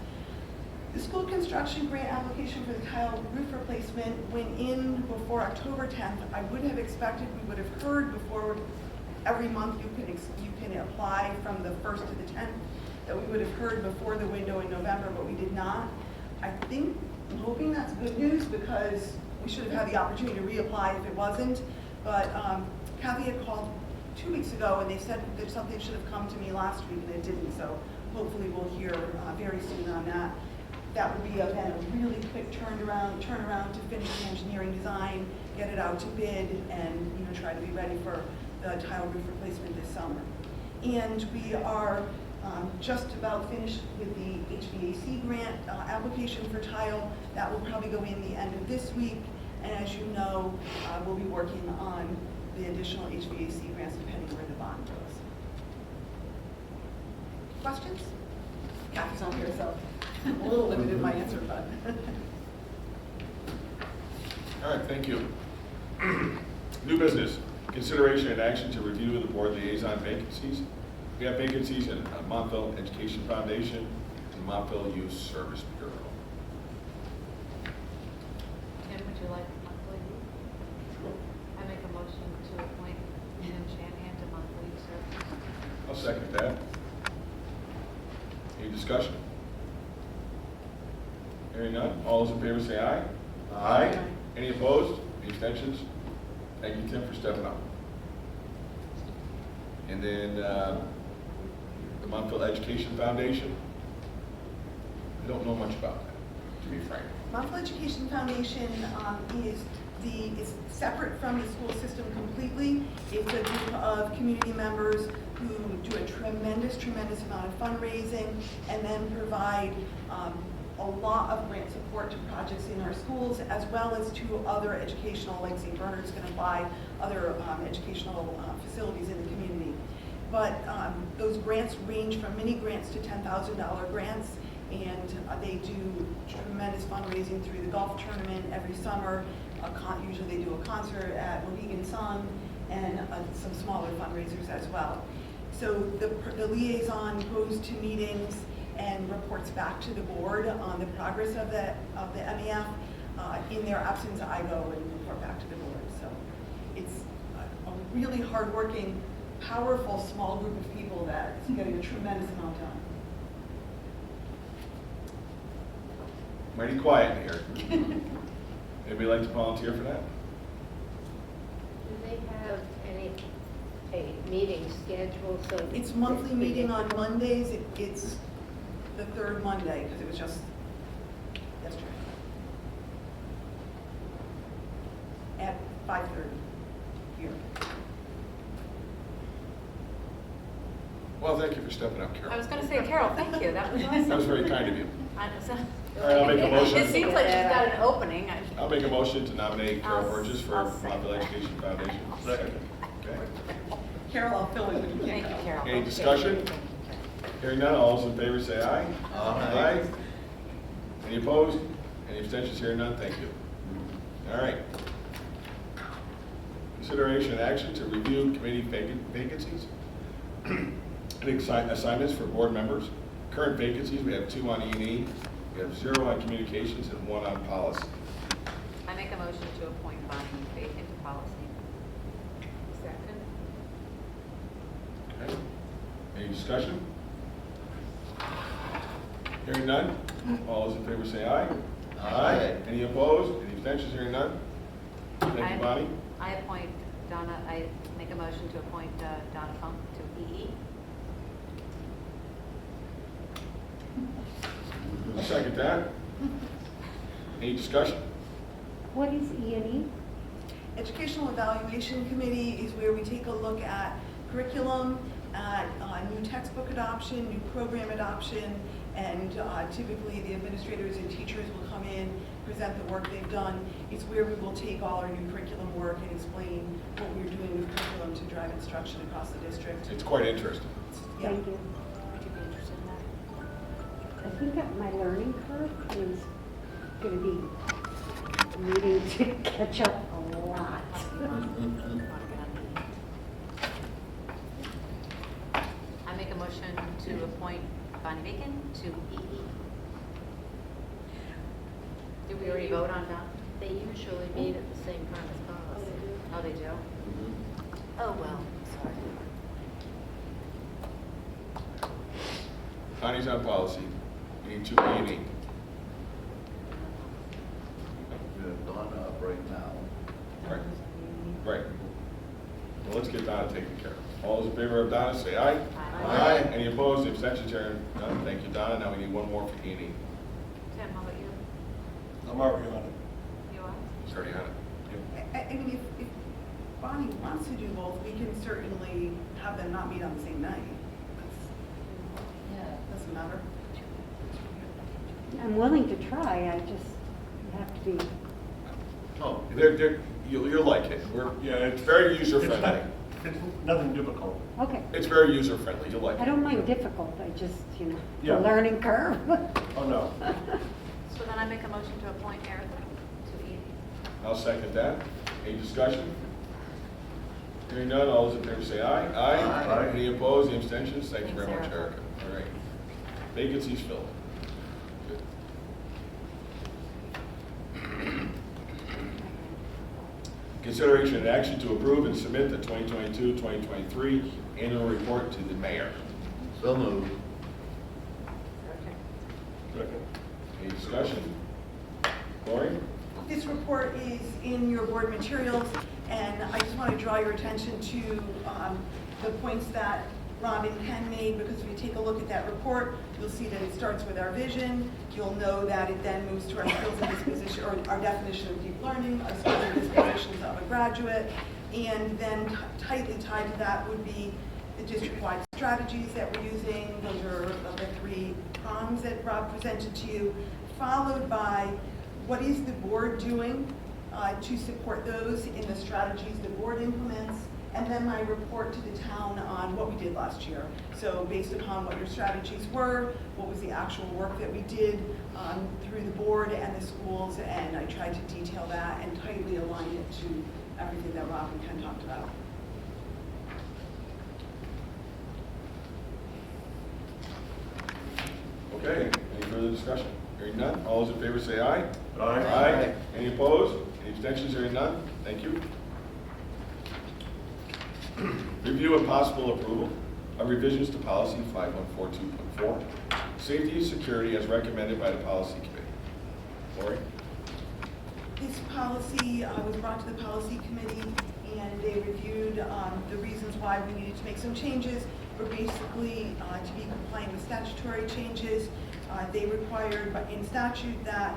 the school construction grant application for the tile roof replacement went in before October 10th. I would have expected we would have heard before. Every month you can apply from the 1st to the 10th, that we would have heard before the window in November, but we did not. I'm hoping that's good news because we should have had the opportunity to reapply if it wasn't. But Kathy had called 2 weeks ago and they said that something should have come to me last week and it didn't. So hopefully we'll hear very soon on that. That would be then a really quick turnaround to finish the engineering design, get it out to bid, and try to be ready for the tile roof replacement this summer. And we are just about finished with the HVAC grant application for tile. That will probably go in the end of this week. And as you know, we'll be working on the additional HVAC grants depending where the bond goes. Questions? Kathy's on here, so I'm a little limited in my answer, but. All right, thank you. New business, consideration and action to review the board liaison vacancies. We have vacancies in Montville Education Foundation and Montville Youth Service Bureau. Tim, would you like monthly? Sure. I make a motion to appoint Tim Shanahan to monthly service. I'll second that. Any discussion? Hearing none, all those in favor say aye. Aye. Any opposed? Any abstentions? Thank you, Tim, for stepping up. And then the Montville Education Foundation. I don't know much about that, to be frank. Montville Education Foundation is separate from the school system completely. It's a group of community members who do a tremendous amount of fundraising and then provide a lot of grant support to projects in our schools, as well as to other educational, like St. Bernard's going to buy other educational facilities in the community. But those grants range from mini grants to $10,000 grants, and they do tremendous fundraising through the golf tournament every summer. Usually they do a concert at Mohegan Sun and some smaller fundraisers as well. So the liaison goes to meetings and reports back to the board on the progress of the MEF. In their absence, I go and report back to the board. So it's a really hardworking, powerful, small group of people that's getting a tremendous amount done. Mighty quiet in here. Anybody like to volunteer for that? Do they have a meeting schedule? So It's monthly meeting on Mondays. It's the third Monday because it was just yesterday at 5:30 here. Well, thank you for stepping up, Carol. I was going to say, Carol, thank you. That was awesome. That was very kind of you. I was, All right, I'll make a motion. It seems like she's got an opening. I'll make a motion to nominate Carol Burgess for I'll second Montville that. Education Foundation. Second. Okay. Carol, I'll fill in when you Thank you, can't. Carol. Any discussion? Hearing none, all those in favor say aye. Aye. Any opposed? Any abstentions? Hearing none, thank you. All right. Consideration and action to review committee vacancies and assignments for board members. Current vacancies, we have 2 on E&E, we have 0 on communications, and 1 on policy. I make a motion to appoint Bonnie Fate into policy. Second. Okay. Any discussion? Hearing none, all those in favor say aye. Aye. Any opposed? Any abstentions? Hearing none? Thank you, Bonnie. I appoint Donna, I make a motion to appoint Donna Funk to EE. I'll second that. Any discussion? What is E&E? Educational Evaluation Committee is where we take a look at curriculum, at new textbook adoption, new program adoption, and typically the administrators and teachers will come in, present the work they've done. It's where we will take all our new curriculum work and explain what we're doing with curriculum to drive instruction across the district. It's quite interesting. Yeah. Thank you. Would you be interested in that? I think that my learning curve is going to be needing to catch up a lot. Want to get on EE? I make a motion to appoint Bonnie Bacon to EE. Did we already vote on Don? They usually meet at the same time as policy. Oh, they do? Oh, well, sorry. Connie's on policy. We need 2 E&E. We have Donna up right now. Right. Right. Well, let's get Donna taken care of. All those in favor of Donna, say aye. Aye. Any opposed? Abstentions? Hearing none. Thank you, Donna. Now we need 1 more for E&E. Tim, how about you? I'm already on it. You are? He's already on it. I mean, if Bonnie wants to do both, we can certainly have them not meet on the same night. Doesn't matter. I'm willing to try, I just have to be, Oh, you'll like it. It's very user-friendly. It's nothing difficult. okay. It's very user-friendly. You'll like it. I don't mind difficult, I just, Yeah. the learning curve. Oh, no. So then I make a motion to appoint Erica to EE. I'll second that. Any discussion? Hearing none, all those in favor say aye. Aye. Any opposed? Any abstentions? Thank you Thanks, very much, Erica. Erica. All right. Vacancies filled. Good. Consideration and action to approve and submit the 2022-2023 annual report to the mayor. So moved. Second. Any discussion? Lori? This report is in your board materials, and I just want to draw your attention to the points that Rob and Ken made, because if you take a look at that report, you'll see that it starts with our vision. You'll know that it then moves to our skills and disposition, or our definition of deep learning, our skills and dispositions of a graduate, and then tightly tied to that would be the district-wide strategies that we're using. Those are the 3 prongs that Rob presented to you, followed by what is the board doing to support those in the strategies the board implements, and then my report to the town on what we did last year. So based upon what your strategies were, what was the actual work that we did through the board and the schools, and I tried to detail that and tightly align it to everything that Rob and Ken talked about. Okay, any further discussion? Hearing none, all those in favor say aye. Aye. Any opposed? Any abstentions? Hearing none? Thank you. Review and possible approval of revisions to policy 5142.4, safety and security as recommended by the policy committee. Lori? This policy was brought to the policy committee, and they reviewed the reasons why we needed to make some changes. Were basically to be compliant with statutory changes. They required in statute that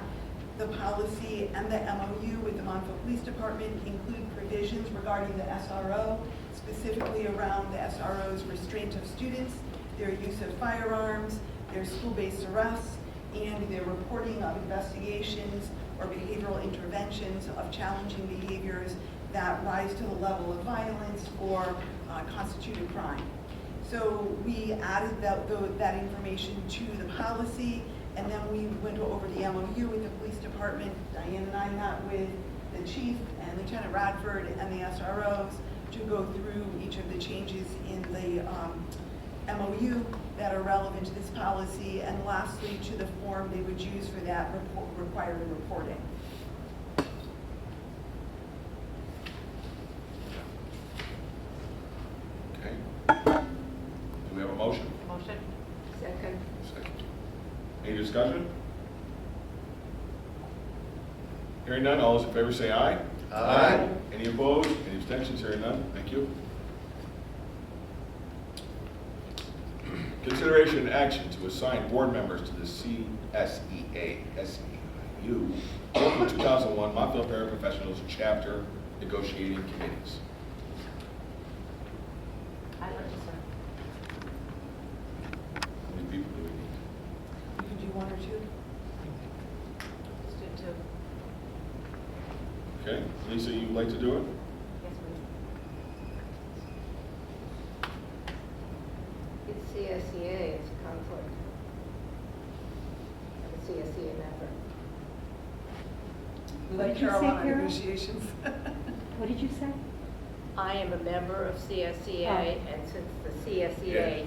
the policy and the MOU with the Montville Police Department include provisions regarding the SRO, specifically around the SRO's restraint of students, their use of firearms, their school-based arrests, and their reporting of investigations or behavioral interventions of challenging behaviors that rise to the level of violence or constitute a crime. So we added that information to the policy, and then we went over the MOU with the police department. Diane and I met with the chief and Lieutenant Radford and the SROs to go through each of the changes in the MOU that are relevant to this policy, and lastly to the form they would use for that required reporting. Okay. Do we have a motion? Motion? Second. Second. Any discussion? Hearing none, all those in favor say aye. Aye. Any opposed? Any abstentions? Hearing none. Thank you. Consideration and action to assign board members to the CSEA, SEIU, Local 2001 Montville Paraprofessionals Chapter Negotiating Committees. I'd like to serve. How many people do we need? You can do one or two. Let's do two. Okay, Lisa, you'd like to do it? Yes, please. It's CSEA, it's a conflict. I'm a CSEA member. We What like did you say, Carol on our Carol? negotiations. What did you say? I am a member of CSEA, Oh. and since the CSEA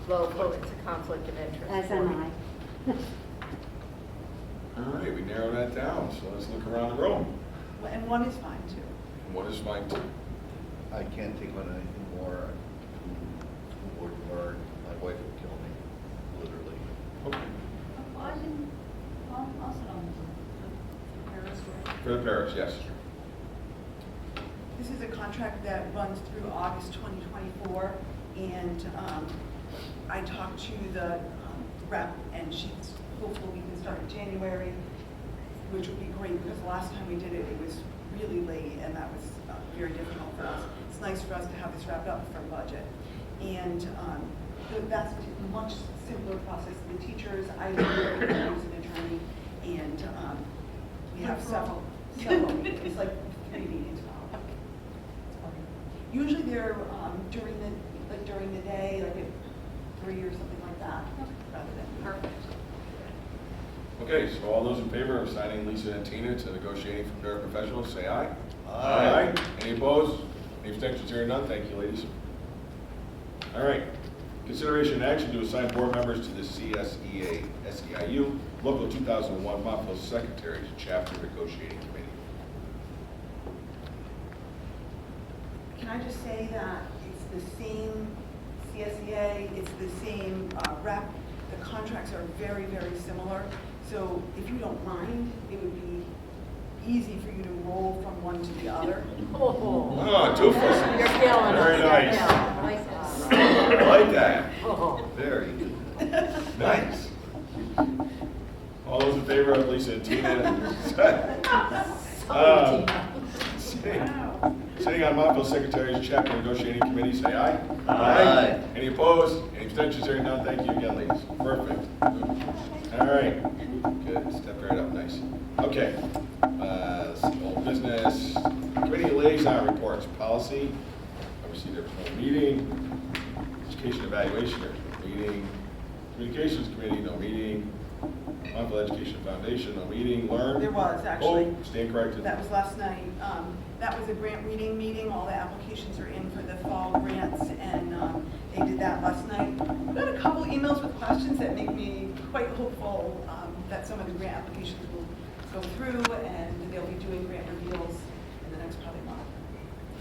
local, it's a conflict of interest. As for am me. I. All right, we narrowed that down, so let's look around the room. And one is fine too. And what is mine too? I can't take on anything more. School board learn, my wife would kill me, literally. Okay. I'll sit on the Paris, right? For the parish, yes. This is a contract that runs through August 2024, and I talked to the rep, and she's hopeful we can start in January, which would be great, because the last time we did it, it was really late, and that was very difficult for us. It's nice for us to have this wrapped up for budget. And that's a much simpler process. The teachers, I use an attorney, and we have several meetings. It's like 3 meetings probably. Usually they're during the day, like at 3 or something like that, rather than. Perfect. Okay, so all those in favor of signing Lisa and Tina to negotiating from paraprofessionals, say aye. Aye. Any opposed? Any abstentions? Hearing none. Thank you, ladies. All right. Consideration and action to assign board members to the CSEA, SEIU, Local 2001 Montville Secretaries Chapter Negotiating Committee. Can I just say that it's the same CSEA, it's the same rep, the contracts are very, very similar. So if you don't mind, it would be easy for you to roll from one to the other. Oh, two fussies. You're killing us. Very nice. I like that. Very good. Nice. All those in favor of Lisa and Tina? Sitting on Montville Secretary's Chapter Negotiating Committee, say aye. Aye. Any opposed? Any abstentions? Hearing none. Thank you again, ladies. Perfect. All right. Good. Step right up. Nice. Okay. Let's see. Old business. Committee liaison reports. Policy. Obviously, there's no meeting. Education evaluation, there's no meeting. Communications committee, no meeting. Montville Education Foundation, no meeting. Learn. There was, actually. Oh, stand corrected. That was last night. That was a grant reading meeting. All the applications are in for the fall grants, and they did that last night. I got a couple emails with questions that make me quite hopeful that some of the grant applications will go through, and they'll be doing grant reveals in the next probably month.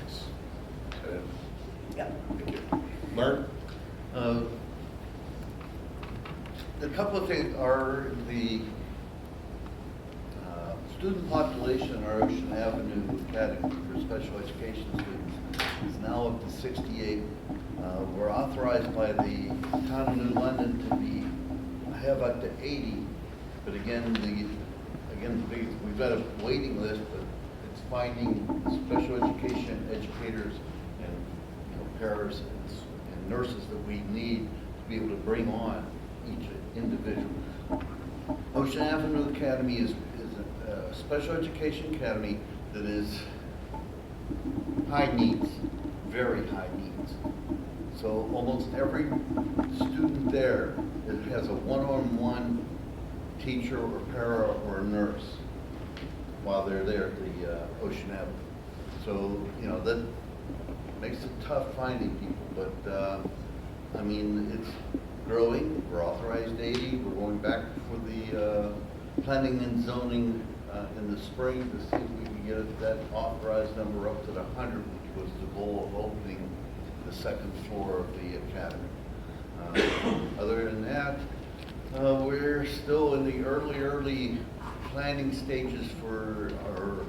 Nice. Is that it? Yep. Thank you. Learn. A couple of things are the student population in our Ocean Avenue Academy for special education students is now up to 68. We're authorized by the town of New London to have up to 80, but again, we've got a waiting list, but it's finding special education educators and paras and nurses that we need to be able to bring on each individual. Ocean Avenue Academy is a special education academy that is high needs, very high needs. So almost every student there has a one-on-one teacher or para or nurse while they're there at the Ocean Avenue. So, that makes it tough finding people, but I mean, it's growing. We're authorized 80. We're going back for the planning and zoning in the spring to see if we can get that authorized number up to the 100, which was the goal of opening the second floor of the academy. Other than that, we're still in the early planning stages for our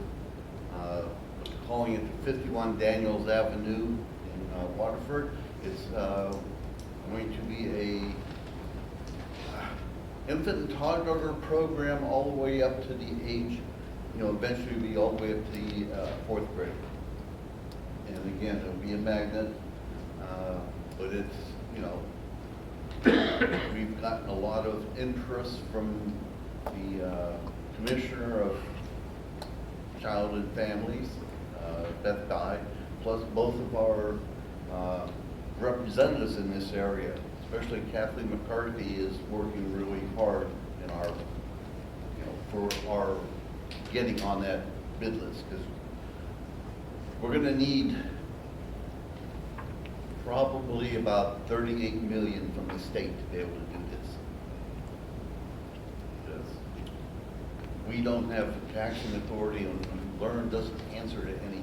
calling it 51 Daniels Avenue in Waterford. It's going to be a infant and toddler program all the way up to the age, eventually be all the way up to the 4th grade. And again, it'll be a magnet, but it's, we've gotten a lot of interest from the Commissioner of Child and Families, Beth Dye, plus both of our representatives in this area, especially Kathleen McCarthy is working really hard in our, for our getting on that bid list, because we're going to need probably about 38 million from the state to be able to do this. Because we don't have taxing authority, and Learn doesn't answer to any,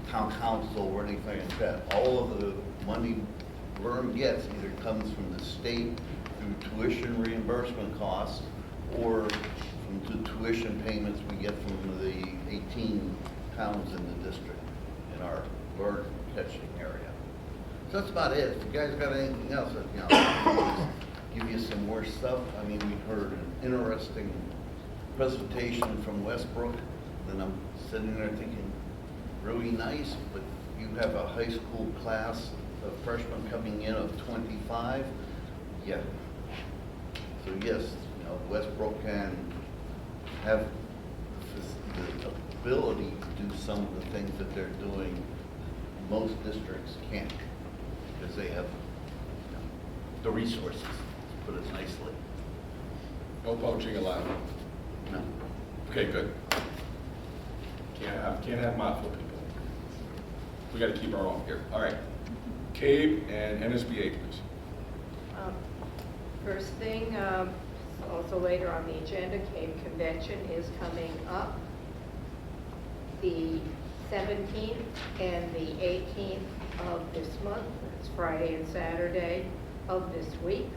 town council or anything like that. All of the money Learn gets either comes from the state through tuition reimbursement costs or from the tuition payments we get from the 18 towns in the district in our Learn catching area. So that's about it. If you guys got anything else, give you some more stuff. I mean, we heard an interesting presentation from Westbrook, then I'm sitting there thinking, really nice, but you have a high school class of freshmen coming in of 25. Yeah. So yes, Westbrook can have the ability to do some of the things that they're doing. Most districts can't, because they have the resources, to put it nicely. No poaching allowed. No. Okay, good. Can't have mouthful people. We got to keep our own here. All right. CAVE and NSBA, please. First thing, also later on the agenda, CAVE convention is coming up. The 17th and the 18th of this month. It's Friday and Saturday of this week.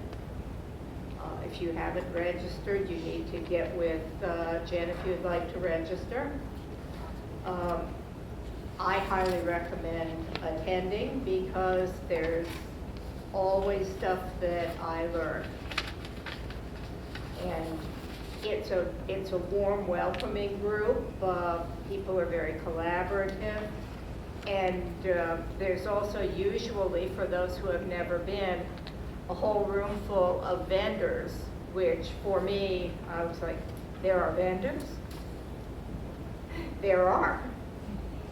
If you haven't registered, you need to get with Jen if you'd like to register. I highly recommend attending because there's always stuff that I learn. And it's a warm, welcoming group. People are very collaborative. And there's also usually, for those who have never been, a whole room full of vendors, which for me, I was like, there are vendors? There are.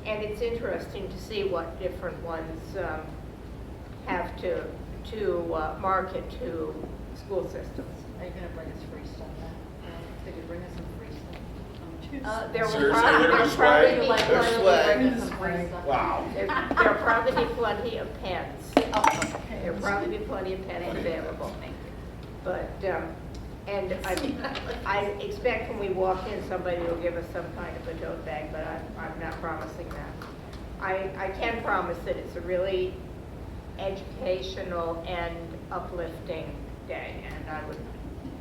And it's interesting to see what different ones have to market to school systems. Are you going to bring us free stuff now? They could bring us some free stuff. There will Seriously, probably, they're there'll swag? probably be Like, They're swag. bring us some free stuff. Wow. there'll probably be plenty of pens. Oh, okay. There'll probably be plenty of pens available. But, and I expect when we walk in, somebody will give us some kind of a tote bag, but I'm not promising that. I can promise that it's a really educational and uplifting day, and I would,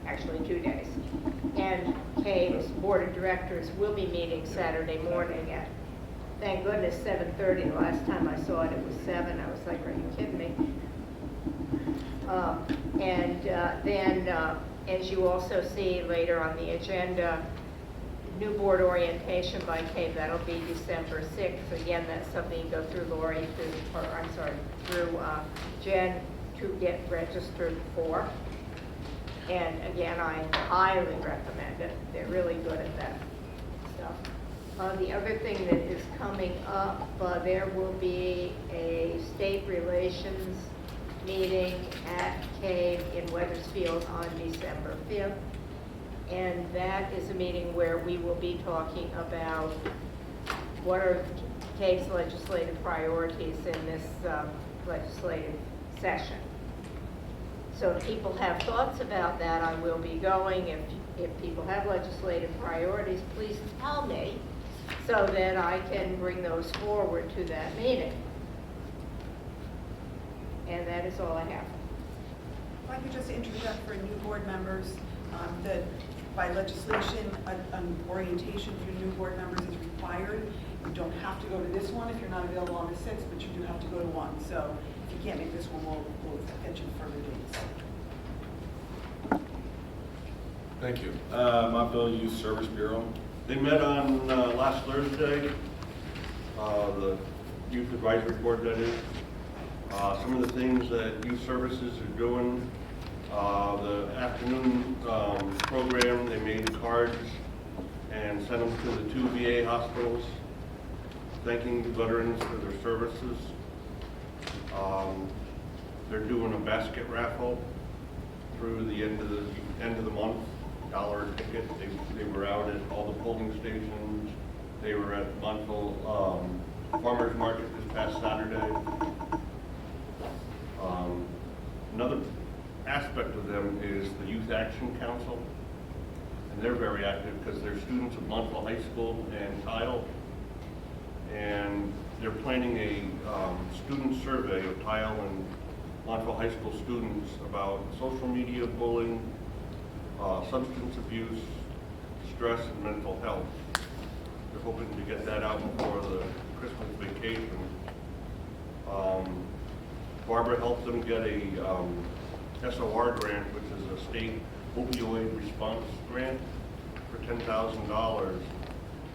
actually 2 days. And CAVE's Board of Directors will be meeting Saturday morning at, thank goodness, 7:30. The last time I saw it, it was 7. I was like, are you kidding me? Then, as you also see later on the agenda, new board orientation by CAVE, that'll be December 6th. Again, that's something you go through Lori, through Jen to get registered for. And again, I highly recommend it. They're really good at that stuff. The other thing that is coming up, there will be a state relations meeting at CAVE in Wethersfield on December 5th. And that is a meeting where we will be talking about what are CAVE's legislative priorities in this legislative session. So if people have thoughts about that, I will be going. If people have legislative priorities, please tell me so that I can bring those forward to that meeting. And that is all I have. If I could just interject for new board members, the by legislation, an orientation for new board members is required. You don't have to go to this one if you're not available on the 6th, but you do have to go to one. So if you can't make this one, we'll get you further dates. Thank you. Montville Youth Service Bureau. They met on last Thursday, the Youth Advisory Board, that is. Some of the things that youth services are doing, the afternoon program, they made cards and sent them to the 2 VA hospitals, thanking the veterans for their services. They're doing a basket raffle through the end of the month, $1 a ticket. They were out at all the polling stations. They were at Montville Farmers Market this past Saturday. Another aspect of them is the Youth Action Council, and they're very active because they're students of Montville High School and Tile, and they're planning a student survey of Tile and Montville High School students about social media, bullying, substance abuse, stress, and mental health. They're hoping to get that out before the Christmas vacation. Barbara helped them get a SOR grant, which is a state opioid response grant for $10,000.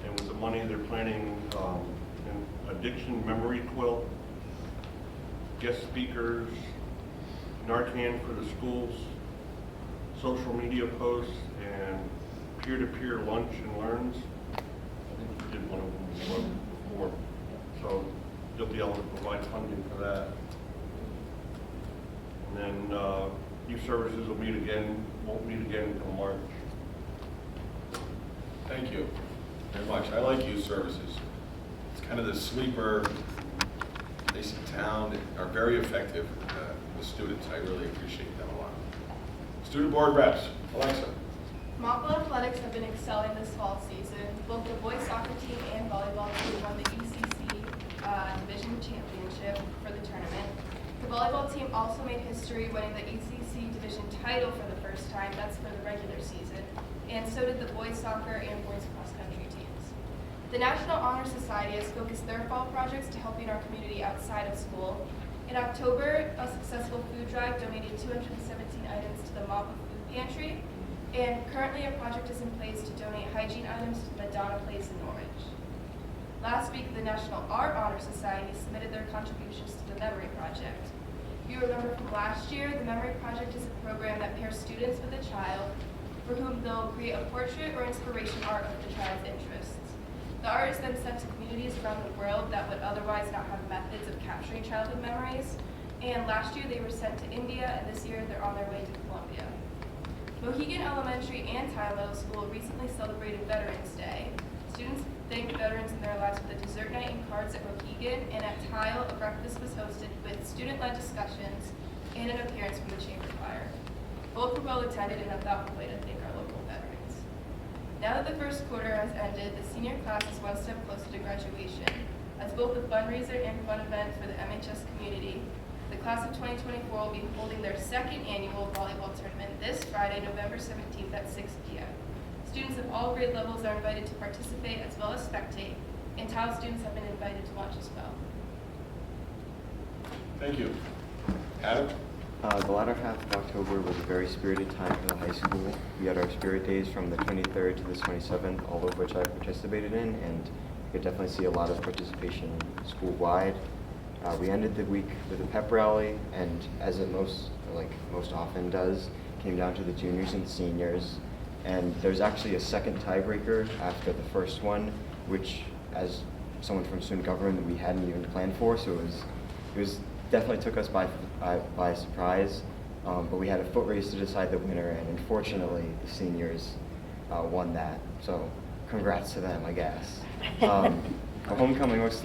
And with the money, they're planning an addiction memory quilt, guest speakers, Narcan for the schools, social media posts, and peer-to-peer lunch and learns. I think we did one of them before. So they'll be able to provide funding for that. And then youth services will meet again, won't meet again until March. Thank you very much. I like youth services. It's kind of the sweeper. They see town, they are very effective with students. I really appreciate them a lot. Student board reps, Alexa. Montville athletics have been excelling this fall season. Both the boys soccer team and volleyball team won the ECC Division Championship for the tournament. The volleyball team also made history winning the ECC Division title for the first time. That's for the regular season. And so did the boys soccer and boys cross country teams. The National Honor Society has focused their fall projects to helping our community outside of school. In October, a successful food drive donated 217 items to the Montville Food Pantry. And currently a project is in place to donate hygiene items to the Madonna Place in Norwich. Last week, the National Art Honor Society submitted their contributions to the Memory Project. If you remember from last year, the Memory Project is a program that pairs students with a child for whom they'll create a portrait or inspiration art of the child's interests. The art is then sent to communities around the world that would otherwise not have methods of capturing childhood memories. And last year they were sent to India, and this year they're on their way to Colombia. Mohegan Elementary and Tile Middle School recently celebrated Veterans Day. Students thanked veterans in their lives with a dessert night and cards at Mohegan, and at Tile, a breakfast was hosted with student-led discussions and an appearance from the Chamber Choir. Both were well attended and a thoughtful way to thank our local veterans. Now that the first quarter has ended, the senior class is one step closer to graduation. As both a fundraiser and fun event for the MHS community, the class of 2024 will be holding their second annual volleyball tournament this Friday, November 17th at 6 p.m. Students of all grade levels are invited to participate as well as spectate, and Tile students have been invited to watch as well. Thank you. Adam? The latter half of October was a very spirited time for the high school. We had our spirit days from the 23rd to the 27th, all of which I participated in, and you could definitely see a lot of participation school-wide. We ended the week with a pep rally, and as it most often does, came down to the juniors and seniors. And there's actually a second tiebreaker after the first one, which, as someone from student government, we hadn't even planned for. So it was definitely took us by surprise. But we had a foot race to decide the winner, and unfortunately, the seniors won that. So congrats to them, I guess. The homecoming was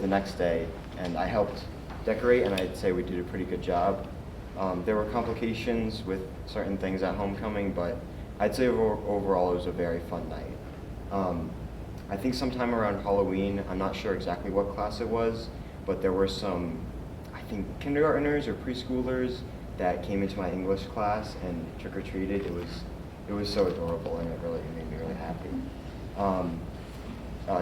the next day, and I helped decorate, and I'd say we did a pretty good job. There were complications with certain things at homecoming, but I'd say overall it was a very fun night. I think sometime around Halloween, I'm not sure exactly what class it was, but there were some, I think, kindergartners or preschoolers that came into my English class and trick-or-treated. It it was so adorable, and it really made me really happy.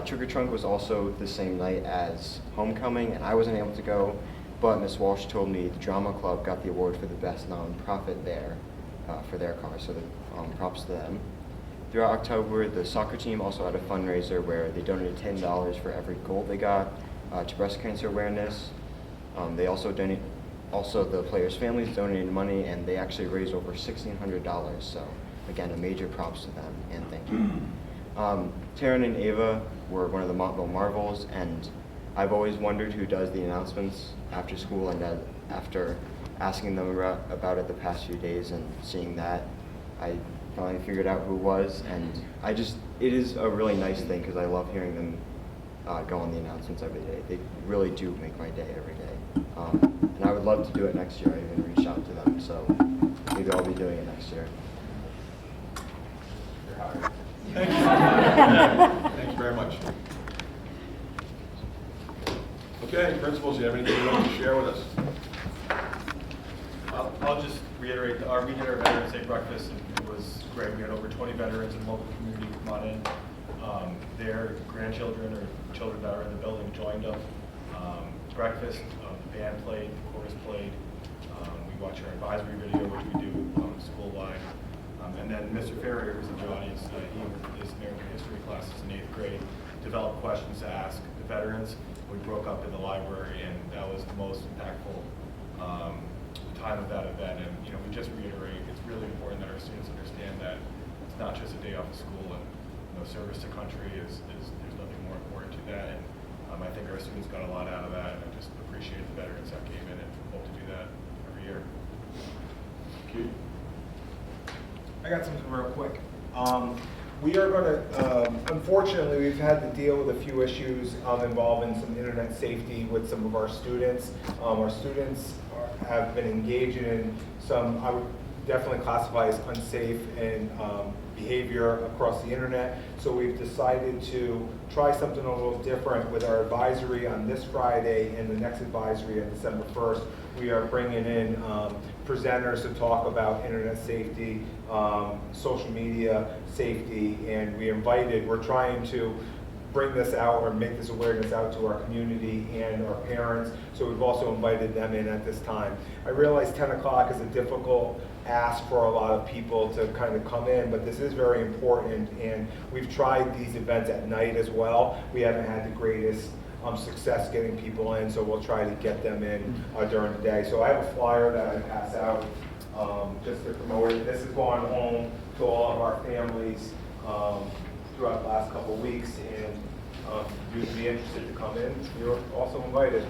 Trick or Trunk was also the same night as homecoming, and I wasn't able to go, but Miss Walsh told me the drama club got the award for the best nonprofit there for their cause, so props to them. Throughout October, the soccer team also had a fundraiser where they donated $10 for every goal they got to breast cancer awareness. They also the players' families donated money, and they actually raised over $1,600. So again, a major props to them, and thank you. Taryn and Ava were one of the Montville Marvels, and I've always wondered who does the announcements after school, and after asking them about it the past few days and seeing that, I finally figured out who it was, and it is a really nice thing because I love hearing them go on the announcements every day. They really do make my day every day. And I would love to do it next year. I even reached out to them, so maybe I'll be doing it next year. You're hired. Thank you. Thank you very much. Okay, principals, you have anything you'd like to share with us? I'll just reiterate, we did our Veterans Day breakfast, and it was great. We had over 20 veterans in the local community come on in. Their grandchildren or children that are in the building joined them. Breakfast, the band played, the chorus played. We watched our advisory video, which we do school-wide. And then Mr. Ferrier, who's in the audience, he is American history classes in 8th grade, developed questions to ask the veterans. We broke up in the library, and that was the most impactful time of that event. And we just reiterate, it's really important that our students understand that it's not just a day off of school, and service to country is there's nothing more important to that. And I think our students got a lot out of that, and I just appreciate the veterans that came in and hope to do that every year. Thank you. I got something real quick. We are going to, unfortunately, we've had to deal with a few issues involving some internet safety with some of our students. Our students have been engaging in some, I would definitely classify as unsafe and behavior across the internet. So we've decided to try something a little different with our advisory on this Friday and the next advisory on December 1st. We are bringing in presenters to talk about internet safety, social media safety, and we're trying to bring this out or make this awareness out to our community and our parents. So we've also invited them in at this time. I realize 10 o'clock is a difficult ask for a lot of people to kind of come in, but this is very important, and we've tried these events at night as well. We haven't had the greatest success getting people in, so we'll try to get them in during the day. So I have a flyer that I pass out just to promote it. This has gone home to all of our families throughout the last couple of weeks, and if you'd be interested to come in, you're also invited.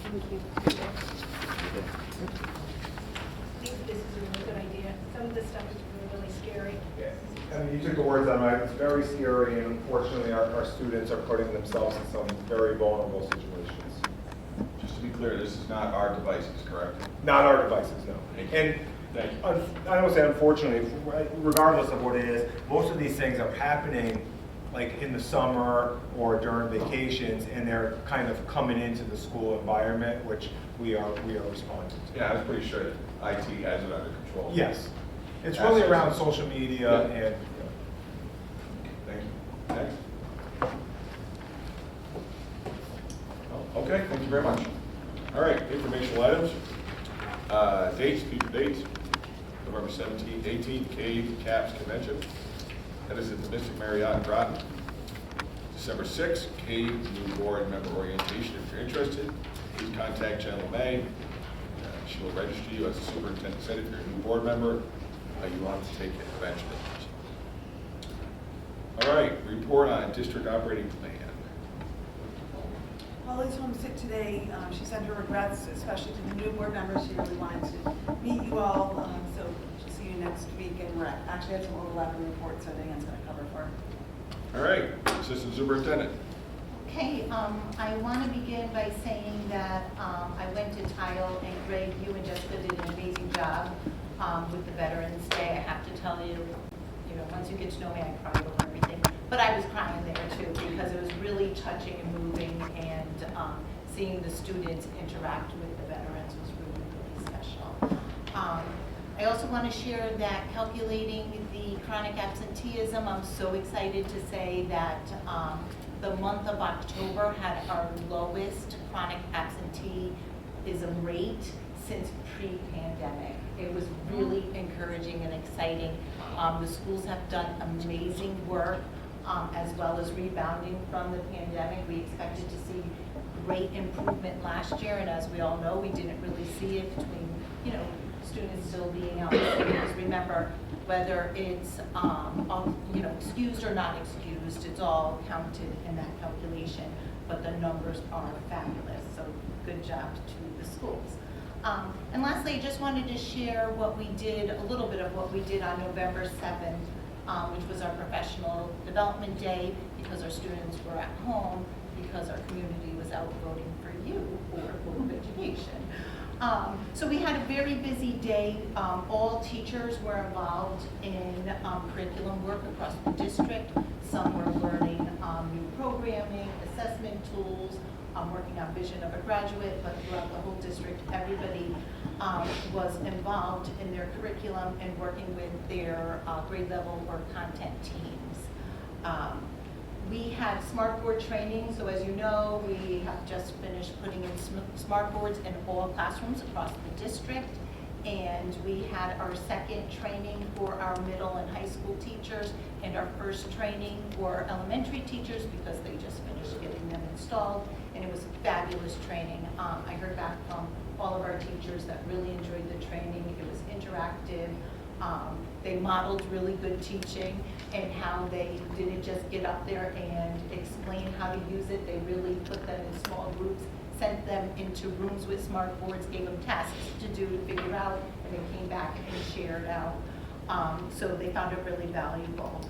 Thank you. I think this is a really good idea. Some of this stuff is really scary. Yeah. I mean, you took the words out of my mouth. It's very scary, and unfortunately, our students are putting themselves in some very vulnerable situations. Just to be clear, this is not our devices, correct? Not our devices, no. Thank you. And Thank you. I don't say unfortunately, regardless of what it is, most of these things are happening like in the summer or during vacations, and they're kind of coming into the school environment, which we are responding to. Yeah, I was pretty sure that IT has it under control. Yes. It's really around social media and. Thank you. Next. Oh, okay, thank you very much. All right, informational items. Dates, future dates. November 17th, 18th, Cave Caps Convention. That is at the Mystic Marriott in Groton. December 6th, Cave New Board Member Orientation. If you're interested, please contact Jen LeMay. She will register you, as the superintendent said, if you're a new board member, you want to take it eventually. All right, report on district operating plan. Holly's homesick today. She sent her regrets, especially to the new board members. She really wanted to meet you all, so she'll see you next week. And we're actually had some overlapping reports, so Diane's going to cover for her. All right, Assistant Superintendent. Okay, I want to begin by saying that I went to Tile, and Greg, you and Jessica did an amazing job with the Veterans Day. I have to tell you, once you get to know me, I cried over everything. But I was crying there too, because it was really touching and moving, and seeing the students interact with the veterans was really, really special. I also want to share that calculating the chronic absenteeism, I'm so excited to say that the month of October had our lowest chronic absenteeism rate since pre-pandemic. It was really encouraging and exciting. The schools have done amazing work as well as rebounding from the pandemic. We expected to see great improvement last year, and as we all know, we didn't really see it between, students still being out. Because remember, whether it's excused or not excused, it's all counted in that calculation, but the numbers are fabulous, so good job to the schools. And lastly, I just wanted to share a little bit of what we did on November 7th, which was our professional development day, because our students were at home, because our community was out voting for you for Board of Education. So we had a very busy day. All teachers were involved in curriculum work across the district. Some were learning new programming, assessment tools, working on vision of a graduate, but throughout the whole district, everybody was involved in their curriculum and working with their grade level or content teams. We had smartboard training, so as you know, we have just finished putting in smartboards in all classrooms across the district. And we had our second training for our middle and high school teachers and our first training for elementary teachers because they just finished getting them installed. And it was fabulous training. I heard back from all of our teachers that really enjoyed the training. It was interactive. They modeled really good teaching and how they didn't just get up there and explain how to use it. They really put them in small groups, sent them into rooms with smart boards, gave them tasks to do to figure out, and they came back and shared out. So they found it really valuable.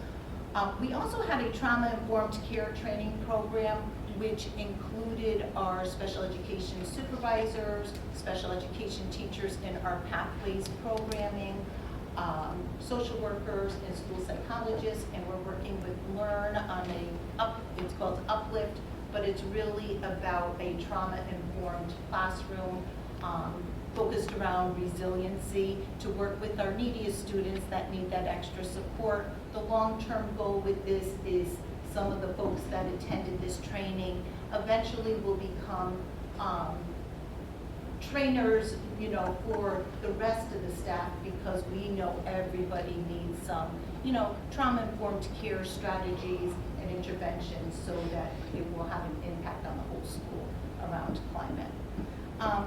We also had a trauma-informed care training program, which included our special education supervisors, special education teachers in our Pathways programming, social workers and school psychologists, and we're working with Learn on it's called Uplift, but it's really about a trauma-informed classroom focused around resiliency to work with our neediest students that need that extra support. The long-term goal with this is some of the folks that attended this training eventually will become trainers, for the rest of the staff, because we know everybody needs some, trauma-informed care strategies and interventions so that it will have an impact on the whole school around climate.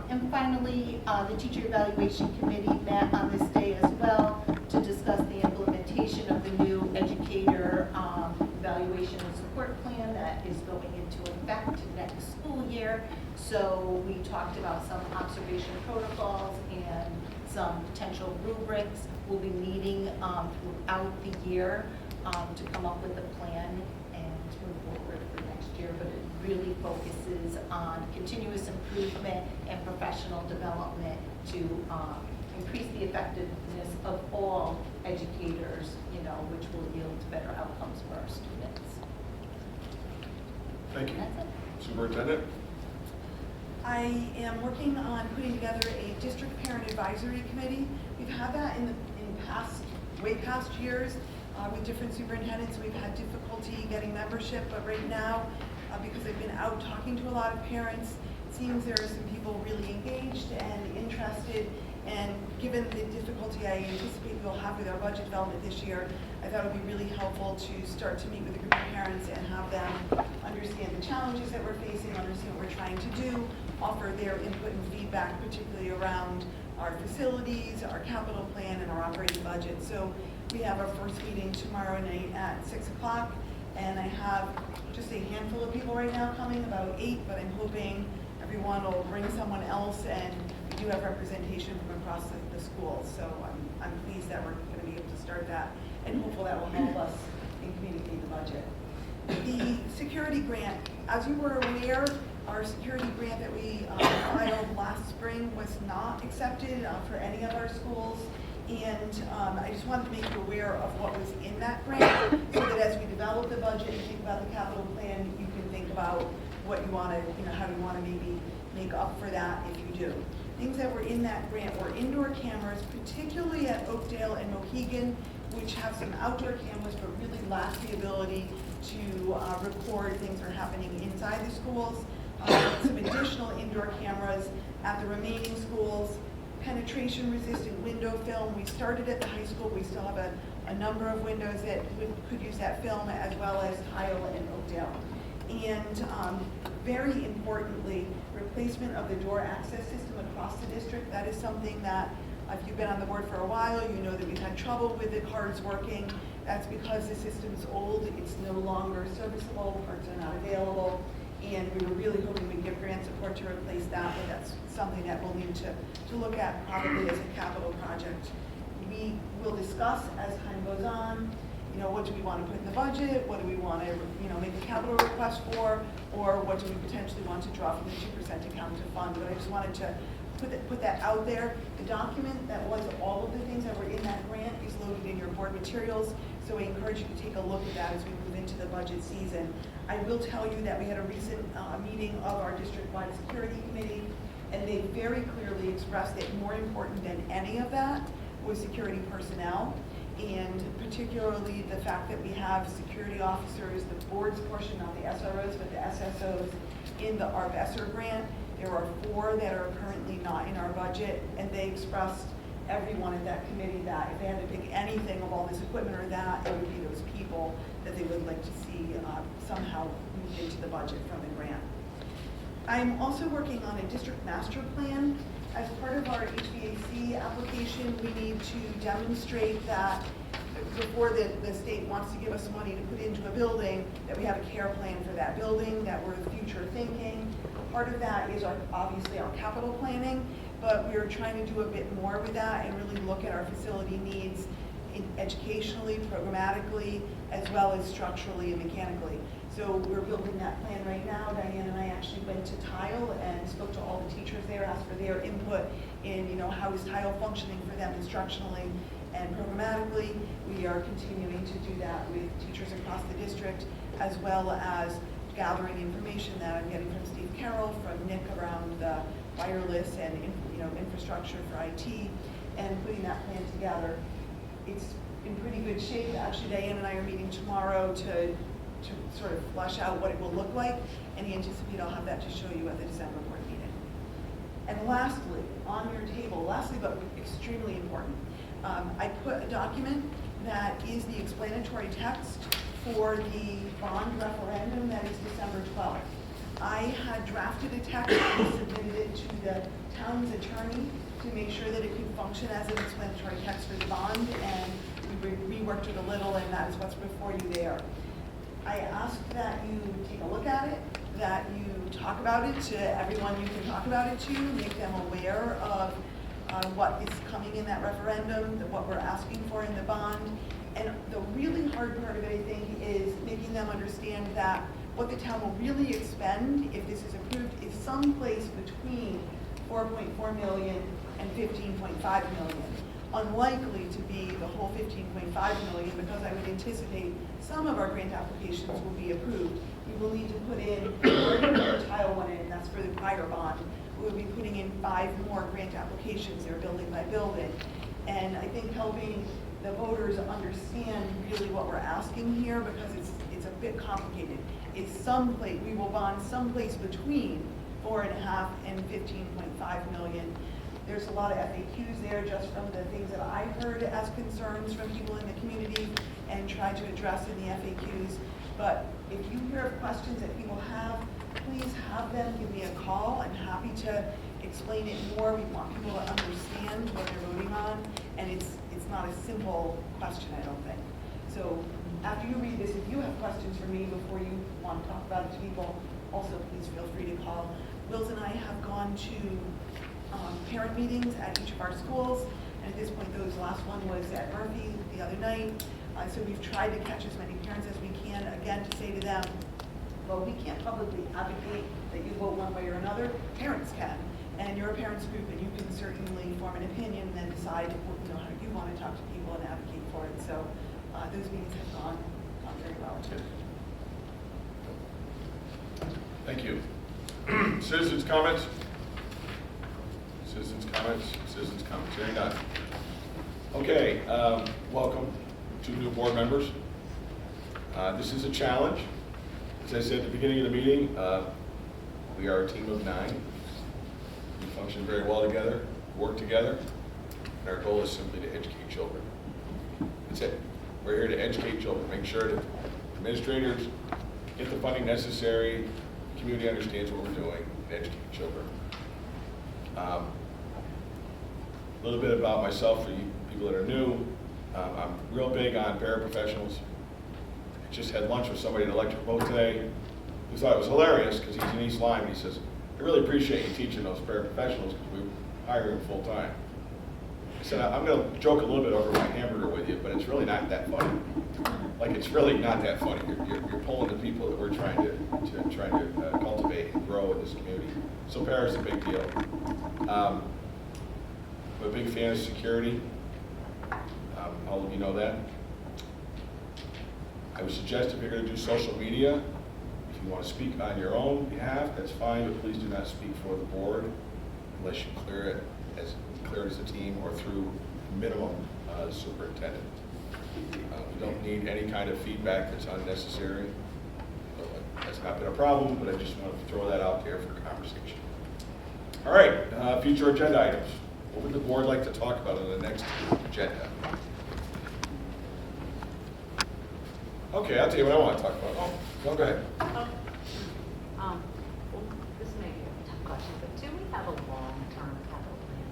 And finally, the Teacher Evaluation Committee met on this day as well to discuss the implementation of the new educator evaluation and support plan that is going into effect next school year. So we talked about some observation protocols and some potential rubrics. We'll be meeting throughout the year to come up with a plan and move forward for next year, but it really focuses on continuous improvement and professional development to increase the effectiveness of all educators, which will yield better outcomes for our students. Thank you. That's it. Superintendent? I am working on putting together a district parent advisory committee. We've had that in way past years with different superintendents. We've had difficulty getting membership, but right now, because I've been out talking to a lot of parents, it seems there are some people really engaged and interested. And given the difficulty I anticipate we'll have with our budget development this year, I thought it would be really helpful to start to meet with a group of parents and have them understand the challenges that we're facing, understand what we're trying to do, offer their input and feedback, particularly around our facilities, our capital plan, and our operating budget. So we have our first meeting tomorrow night at 6 o'clock, and I have just a handful of people right now coming, about 8, but I'm hoping everyone will bring someone else, and we do have representation from across the schools. So I'm pleased that we're going to be able to start that, and hopeful that will help us in communicating the budget. The security grant, as you were aware, our security grant that we filed last spring was not accepted for any of our schools. And I just wanted to make you aware of what was in that grant so that as we develop the budget and think about the capital plan, you can think about what you want to, how do you want to maybe make up for that if you do. Things that were in that grant were indoor cameras, particularly at Oakdale and Mohegan, which have some outdoor cameras but really lack the ability to record things that are happening inside the schools. Some additional indoor cameras at the remaining schools, penetration-resistant window film. We started at the high school. We still have a number of windows that could use that film, as well as tile and Oakdale. And very importantly, replacement of the door access system across the district. That is something that, if you've been on the board for a while, you know that we've had trouble with the cards working. That's because the system's old, it's no longer serviceable, parts are not available, and we were really hoping we'd give grant support to replace that, but that's something that we'll need to look at probably as a capital project. We will discuss as time goes on, what do we want to put in the budget, what do we want to, make a capital request for, or what do we potentially want to draw from the 2% account to fund. But I just wanted to put that out there. The document that was all of the things that were in that grant is loaded in your board materials, so I encourage you to take a look at that as we move into the budget season. I will tell you that we had a recent meeting of our district-wide security committee, and they very clearly expressed that more important than any of that was security personnel, and particularly the fact that we have security officers, the board's portion, not the SROs, but the SSOs in the ARP ESSER grant. There are 4 that are currently not in our budget, and they expressed, everyone at that committee, that if they had to pick anything of all this equipment or that, it would be those people that they would like to see somehow moved into the budget from the grant. I'm also working on a district master plan. As part of our HVAC application, we need to demonstrate that before the state wants to give us money to put into a building, that we have a care plan for that building, that we're future thinking. Part of that is obviously our capital planning, but we're trying to do a bit more with that and really look at our facility needs educationally, programmatically, as well as structurally and mechanically. So we're building that plan right now. Diane and I actually went to Tile and spoke to all the teachers there, asked for their input in, how is Tile functioning for them instructionally and programmatically. We are continuing to do that with teachers across the district, as well as gathering information that I'm getting from Steve Carroll, from Nick around the wireless and infrastructure for IT, and putting that plan together. It's in pretty good shape. Actually, Diane and I are meeting tomorrow to sort of flesh out what it will look like, and I anticipate I'll have that to show you at the December board meeting. And lastly, on your table, but extremely important, I put a document that is the explanatory text for the bond referendum that is December 12th. I had drafted a text and submitted it to the town's attorney to make sure that it could function as an explanatory text for the bond, and we reworked it a little, and that is what's before you there. I ask that you take a look at it, that you talk about it to everyone you can talk about it to, make them aware of what is coming in that referendum, what we're asking for in the bond. And the really hard part of it, I think, is making them understand that what the town will really expend, if this is approved, is someplace between $4.4 million and $15.5 million. Unlikely to be the whole $15.5 million, because I would anticipate some of our grant applications will be approved. We will need to put in, we're going to put Tile 1 in, that's for the prior bond. We'll be putting in 5 more grant applications, they're building by building. And I think helping the voters understand really what we're asking here, because it's a bit complicated. It's someplace, we will bond someplace between 4.5 and 15.5 million. There's a lot of FAQs there just from the things that I heard as concerns from people in the community and tried to address in the FAQs. But if you hear of questions that people have, please have them give me a call. I'm happy to explain it more. We want people to understand what they're voting on, and it's not a simple question, I don't think. So after you read this, if you have questions for me before you want to talk about it to people, also please feel free to call. Wills and I have gone to parent meetings at each of our schools, and at this point, the last one was at Murphy the other night. So we've tried to catch as many parents as we can, again, to say to them, well, we can't publicly advocate that you vote one way or another. Parents can, and you're a parents group, and you can certainly form an opinion and then decide how you want to talk to people and advocate for it. So those meetings have gone very well. Thank you. Citizens' comments? Citizens' comments? Citizens' comments, hearing none. Okay, welcome to new board members. This is a challenge. As I said at the beginning of the meeting, we are a team of 9. We function very well together, work together, and our goal is simply to educate children. That's it. We're here to educate children, make sure that administrators get the funding necessary, the community understands what we're doing, and educate children. A little bit about myself for you people that are new. I'm real big on paraprofessionals. I just had lunch with somebody at Electric Boat today who thought it was hilarious because he's in East Lyme. He says, I really appreciate you teaching those paraprofessionals because we hire them full time. I said, I'm going to joke a little bit over my hamburger with you, but it's really not that funny. Like, it's really not that funny. You're pulling the people that we're trying to cultivate and grow in this community. So para is a big deal. I'm a big fan of security. All of you know that. I would suggest if you're going to do social media, if you want to speak on your own behalf, that's fine, but please do not speak for the board unless you clear it as a team or through minimum superintendent. We don't need any kind of feedback that's unnecessary. That's not been a problem, but I just wanted to throw that out there for conversation. All right, future agenda items. What would the board like to talk about on the next agenda? Okay, I'll tell you what I want to talk about. Oh, go ahead. Well, this may be a tough question, but do we have a long-term capital plan?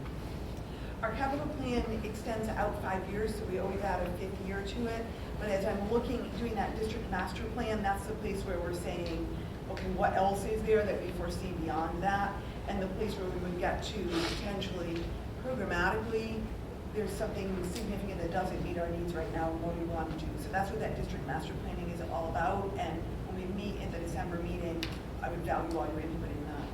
Our capital plan extends out 5 years, so we always add a 5th year to it. But as I'm doing that district master plan, that's the place where we're saying, okay, what else is there that we foresee beyond that? And the place where we would get to potentially programmatically, there's something significant that doesn't meet our needs right now and what we want to do. So that's what that district master planning is all about. And when we meet in the December meeting, I would value all your input in that.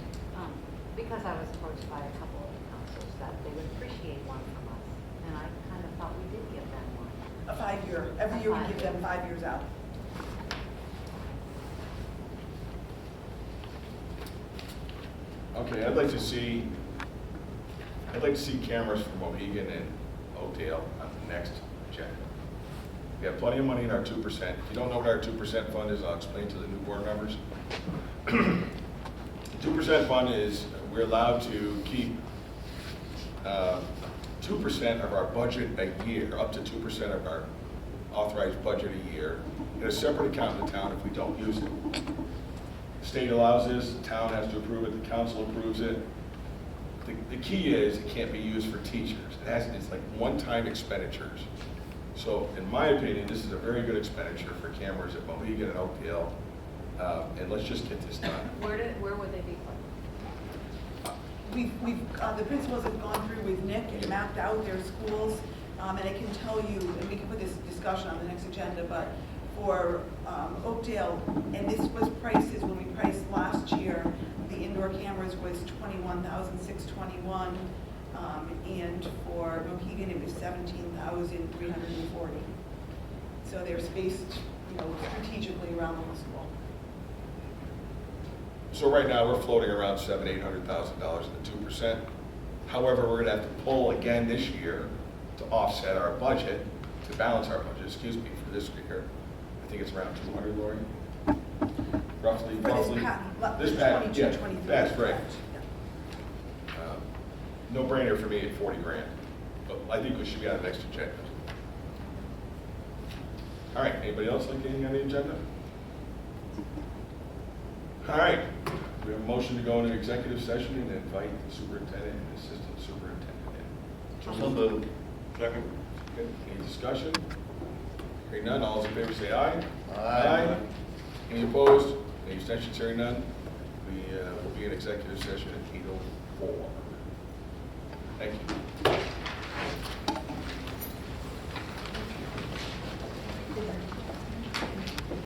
Because I was approached by a couple of councils that they would appreciate one from us, and I kind of thought we did give them one. A 5-year. Every year we give them 5 years out. Okay, I'd like to see cameras from Mohegan and Oakdale on the next agenda. We have plenty of money in our 2%. If you don't know what our 2% fund is, I'll explain to the new board members. The 2% fund is we're allowed to keep 2% of our budget a year, up to 2% of our authorized budget a year, in a separate account in the town if we don't use it. The state allows this, the town has to approve it, the council approves it. The key is it can't be used for teachers. It's like one-time expenditures. So in my opinion, this is a very good expenditure for cameras at Mohegan and Oakdale. And let's just get this done. Where would they be put? The principals have gone through with Nick and mapped out their schools. And I can tell you, and we can put this discussion on the next agenda, but for Oakdale, and this was prices when we priced last year, the indoor cameras was $21,621, and for Mohegan it was $17,340. So they're spaced, strategically around the whole school. So right now we're floating around $700,000-800,000 in the 2%. However, we're going to have to pull again this year to offset our budget, to balance our budget. Excuse me, for this year. I think it's around 200, Lori. Roughly. This patent, yeah, that's right. No brainer for me at 40 grand, but I think we should be on the next agenda. All right, anybody else like anything on the agenda? All right, we have a motion to go into executive session and invite the superintendent and assistant superintendent in. So moved. Second. Okay, any discussion? Hearing none, all those in favor say aye. Aye. Any opposed? Any abstentions? Hearing none? We will be in executive session at 8:04. Thank you.